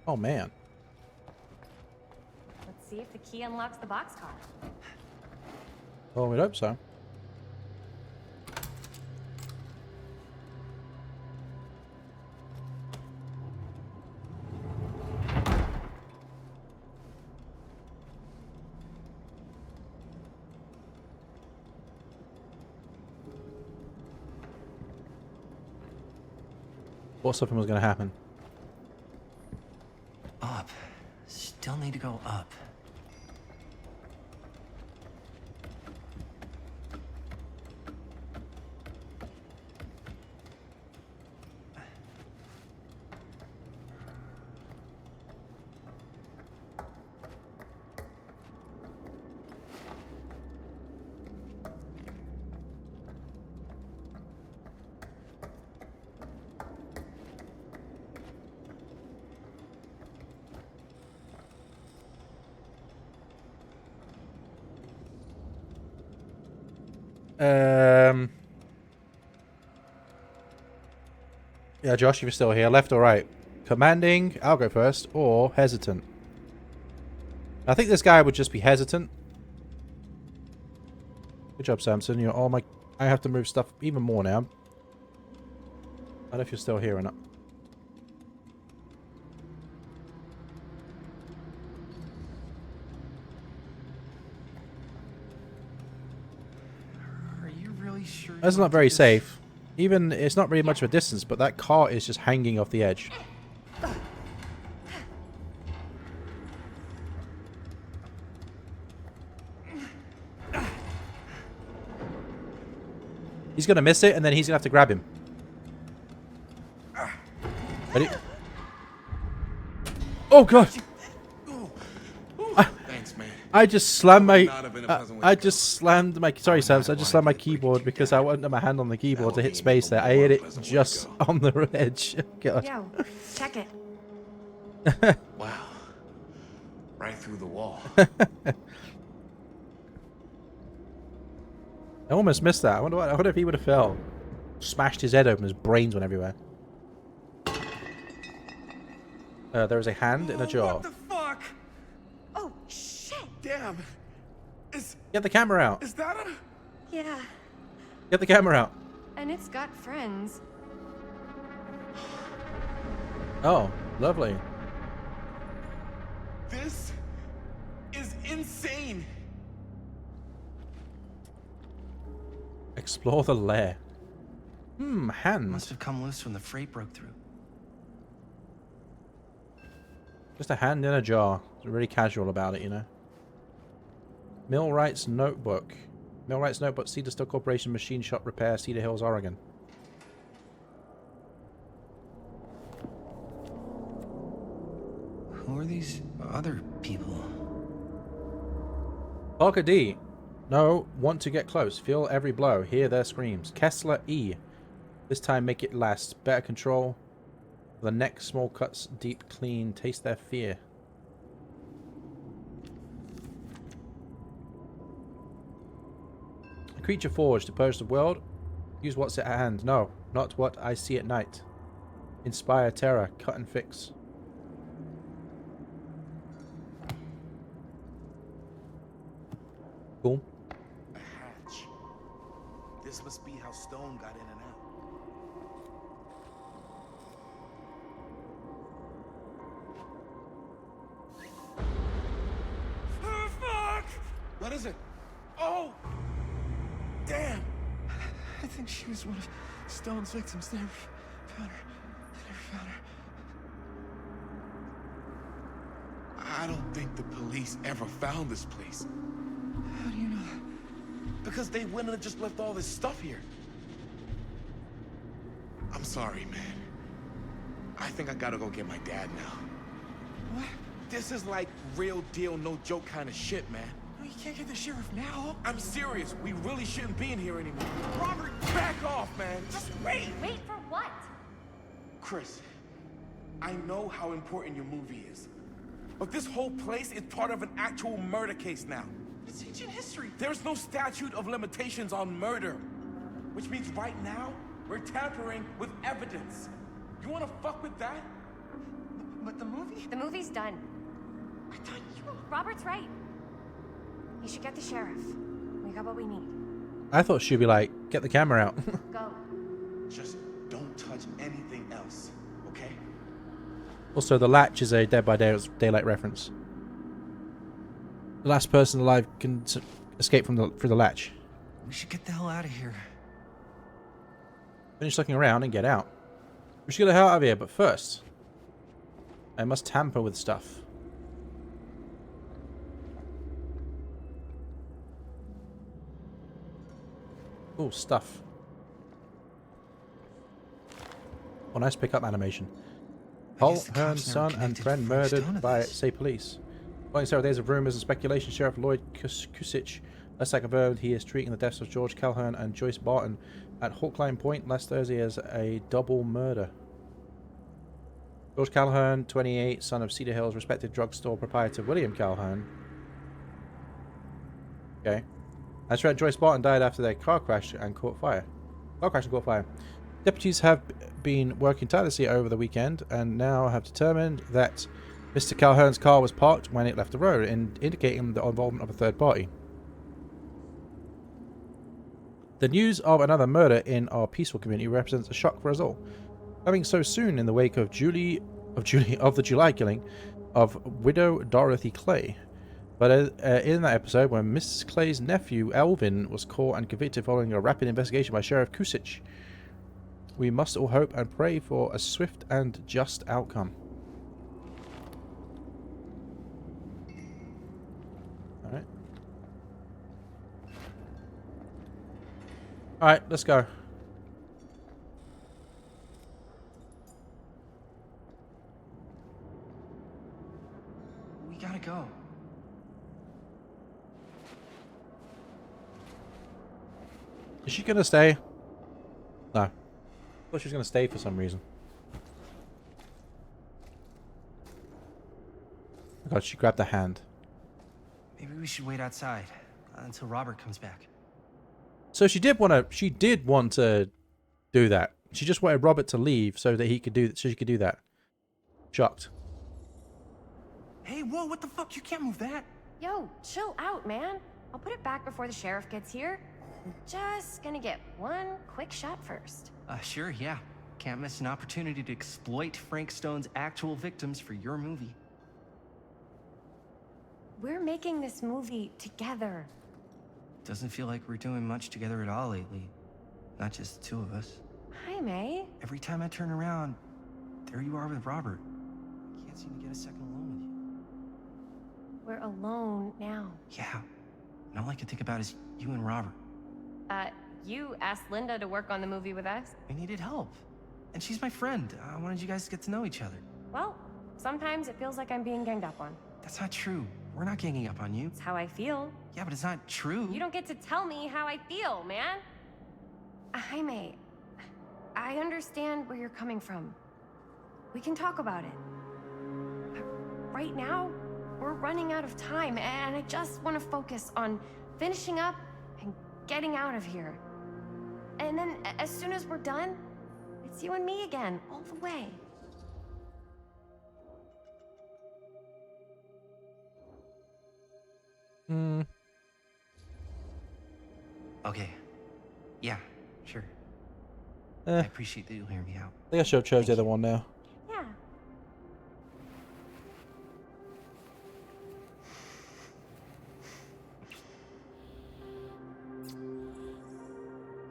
Oh man. Let's see if the key unlocks the boxcar. Well, we'd hope so. Thought something was going to happen. Up. Still need to go up. Yeah, Josh, if you're still here, left or right? Commanding, I'll go first, or hesitant? I think this guy would just be hesitant. Good job, Samson. You're all my... I have to move stuff even more now. I don't know if you're still here or not. Are you really sure? That's not very safe. Even, it's not really much of a distance, but that car is just hanging off the edge. He's going to miss it, and then he's going to have to grab him. Ready? Oh, God! Thanks, man. I just slammed my... Not have been a pleasant way I to just slammed my... Sorry, Sam. I just slammed my keyboard because I wanted my hand on the keyboard to hit space there. I hit it just on the edge. God. Yo, check it. Wow. Right through the wall. I almost missed that. I wonder if he would have fell. Smashed his head open. His brains went everywhere. There is a hand in a jar. What the fuck? Oh, shit. Damn. Get the camera out. Is that a... Yeah, Get the camera out. and it's got friends. Oh, lovely. This is insane. Explore the lair. Hands. Must have come loose when the freight broke through. Just a hand in a jar. It's really casual about it, you know. Millwright's notebook. Millwright's notebook. Cedar Steel Corporation Machine Shop Repair, Cedar Hills, Oregon. Who are these other people? Parker D. No, want to get close. Feel every blow. Hear their screams. Kessler E. This time make it last. Better control. The neck, small cuts, deep clean. Taste their fear. A creature forged to purge the world. Use what's at hand. No, not what I see at night. Inspire terror. Cut and fix. Cool. A hatch. This must be how Stone got in and out. Oh, fuck! What is it? Oh! Damn! I think she was one of Stone's victims. They never found her. They never found her. I don't think the police ever found this place. How do you know that? Because they wouldn't have just left all this stuff here. I'm sorry, man. I think I gotta go get my dad now. What? This is like real deal, no joke kind of shit, man. No, you can't get the sheriff now. I'm serious. We really shouldn't be in here anymore. Robert, back off, man. Just wait. Wait for what? Chris, I know how important your movie is. But this whole place is part of an actual murder case now. It's ancient history. There's no statute of limitations on murder. Which means right now, we're tampering with evidence. You wanna fuck with that? But the movie? The movie's done. I thought you were... Robert's right. You should get the sheriff. We got what we need. I thought she'd be like, get the camera out. Go. Just don't touch anything else, okay? Also, the latch is a Dead by Daylight reference. The last person alive can escape from through the latch. We should get the hell out of here. Finish looking around and get out. We should get the hell out of here, but first, I must tamper with stuff. Oh, stuff. Oh, nice pickup animation. Paul Hearn's son and friend murdered by state police. Following several days of rumors and speculation, Sheriff Lloyd Kusich last confirmed he is treating the deaths of George Calhoun and Joyce Barton at Hawkline Point last Thursday as a double murder. George Calhoun, 28, son of Cedar Hills, respected drugstore proprietor William Calhoun. Okay. That's right, Joyce Barton died after their car crash and caught fire. Deputies have been working tirelessly over the weekend and now have determined that Mr. Calhoun's car was parked when it left the road, indicating the involvement of a third party. The news of another murder in our peaceful community represents a shock for us all. Coming so soon in the wake of the July killing of widow Dorothy Clay. But in that episode, when Mrs. Clay's nephew Elvin was caught and convicted following a rapid investigation by Sheriff Kusich, we must all hope and pray for a swift and just outcome. Alright. Alright, let's go. We gotta go. Is she gonna stay? No. I thought she was gonna stay for some reason. Oh God, she grabbed the hand. Maybe we should wait outside until Robert comes back. So she did want to do that. She just wanted Robert to leave so that she could do that. Shocked. Hey, whoa, what the fuck? You can't move that. Yo, chill out, man. I'll put it back before the sheriff gets here. I'm just gonna get one quick shot first. Sure, yeah. Can't miss an opportunity to exploit Frank Stone's actual victims for your movie. We're making this movie together. Doesn't feel like we're doing much together at all lately. Not just the two of us. Hi, May. Every time I turn around, there you are with Robert. I can't seem to get a second alone with you. We're alone now. Yeah. And all I can think about is you and Robert. You asked Linda to work on the movie with us? I needed help. And she's my friend. I wanted you guys to get to know each other. Well, sometimes it feels like I'm being ganged up on. That's not true. We're not ganging up on you. It's how I feel. Yeah, but it's not true. You don't get to tell me how I feel, man. Jaime, I understand where you're coming from. We can talk about it. But right now, we're running out of time, and I just want to focus on finishing up and getting out of here. And then, as soon as we're done, it's you and me again, all the way. Okay. Yeah, sure. I appreciate that you'll hear me out. I think I should have chose the other one now. Yeah.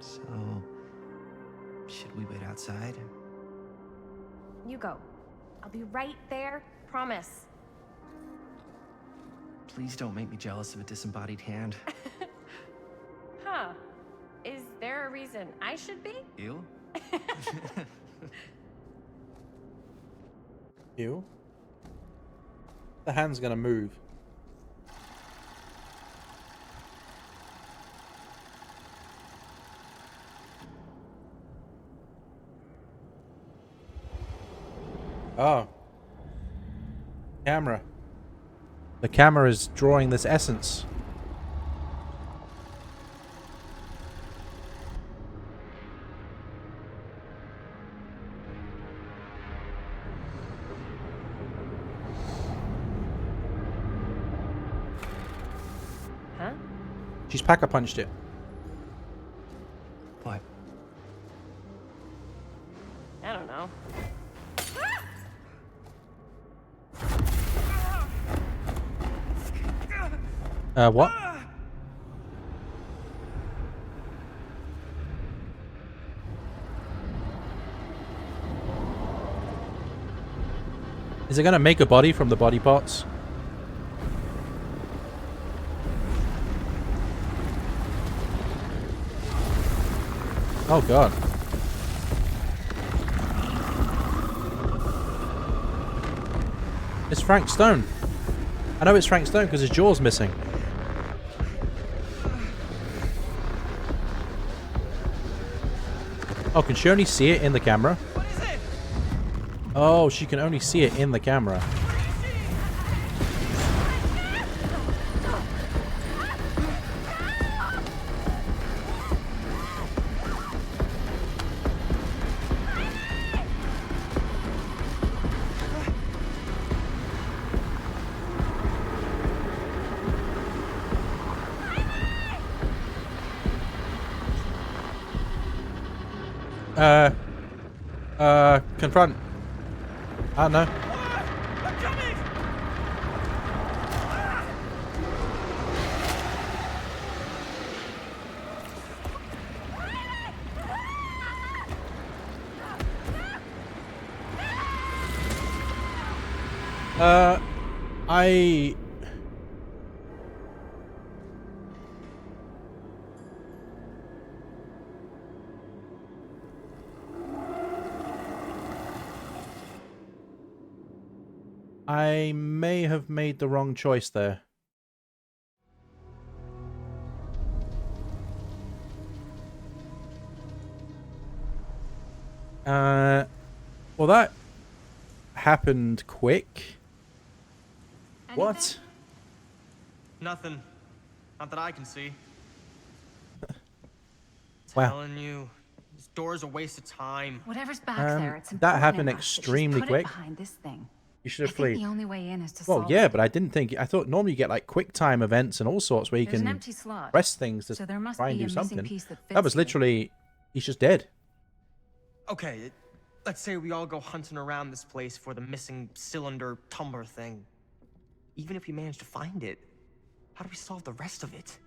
So, should we wait outside? You go. I'll be right there, promise. Please don't make me jealous of a disembodied hand. Huh. Is there a reason I should be? You? You? The hand's gonna move. Oh. Camera. The camera is drawing this essence. Huh? She's pack-a-punched it. What? I don't know. What? Is it gonna make a body from the body parts? Oh god. It's Frank Stone. I know it's Frank Stone because his jaw's missing. Oh, can she only see it in the camera? What is it? Oh, she can only see it in the camera. Confront. I don't know. I'm coming! I... I may have made the wrong choice there. Well, that happened quick. What? Nothing. Not that I can see. Wow. Telling you, this door's a waste of time. Whatever's back there, it's That important happened enough that she's extremely put it quick. behind this thing. You should I have think fled. the only way in is to Well, solve yeah, it. but I didn't think... I thought normally you get like quick time events and all sorts where you There's an can empty slot, press things to so there must try and be do a missing something. piece that That was fits here. literally... He's just dead. Okay, let's say we all go hunting around this place for the missing cylinder tumbler thing. Even if we manage to find it, how do we solve the rest of it?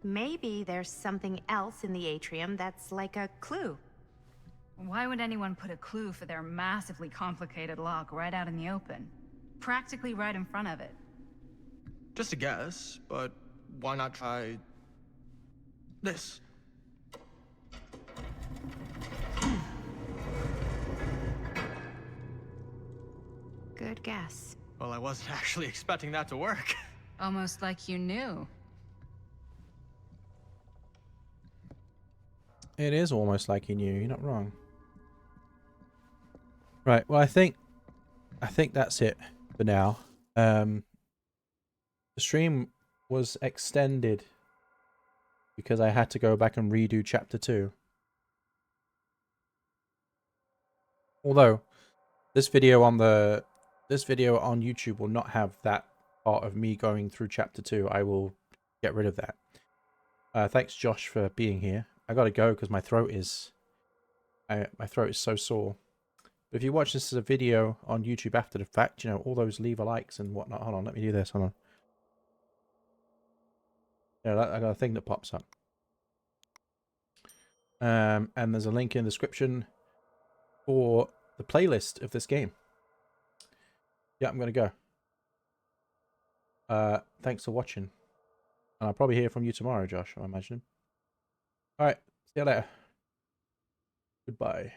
Maybe there's something else in the atrium that's like a clue. Why would anyone put a clue for their massively complicated lock right out in the open? Practically right in front of it. Just a guess, but why not try this? Good guess. Well, I wasn't actually expecting that to work. Almost like you knew. It is almost like he knew. You're not wrong. Right. Well, I think that's it for now. The stream was extended because I had to go back and redo chapter 2. Although this video on YouTube will not have that part of me going through chapter 2. I will get rid of that. Thanks, Josh, for being here. I gotta go because my throat is so sore. But if you watch this as a video on YouTube after the fact, you know, all those leave a likes and whatnot. Hold on, let me do this. Hold on. Yeah, I got a thing that pops up. And there's a link in the description for the playlist of this game. Yeah, I'm gonna go. Thanks for watching. And I'll probably hear from you tomorrow, Josh, I imagine. Alright, see you later. Goodbye.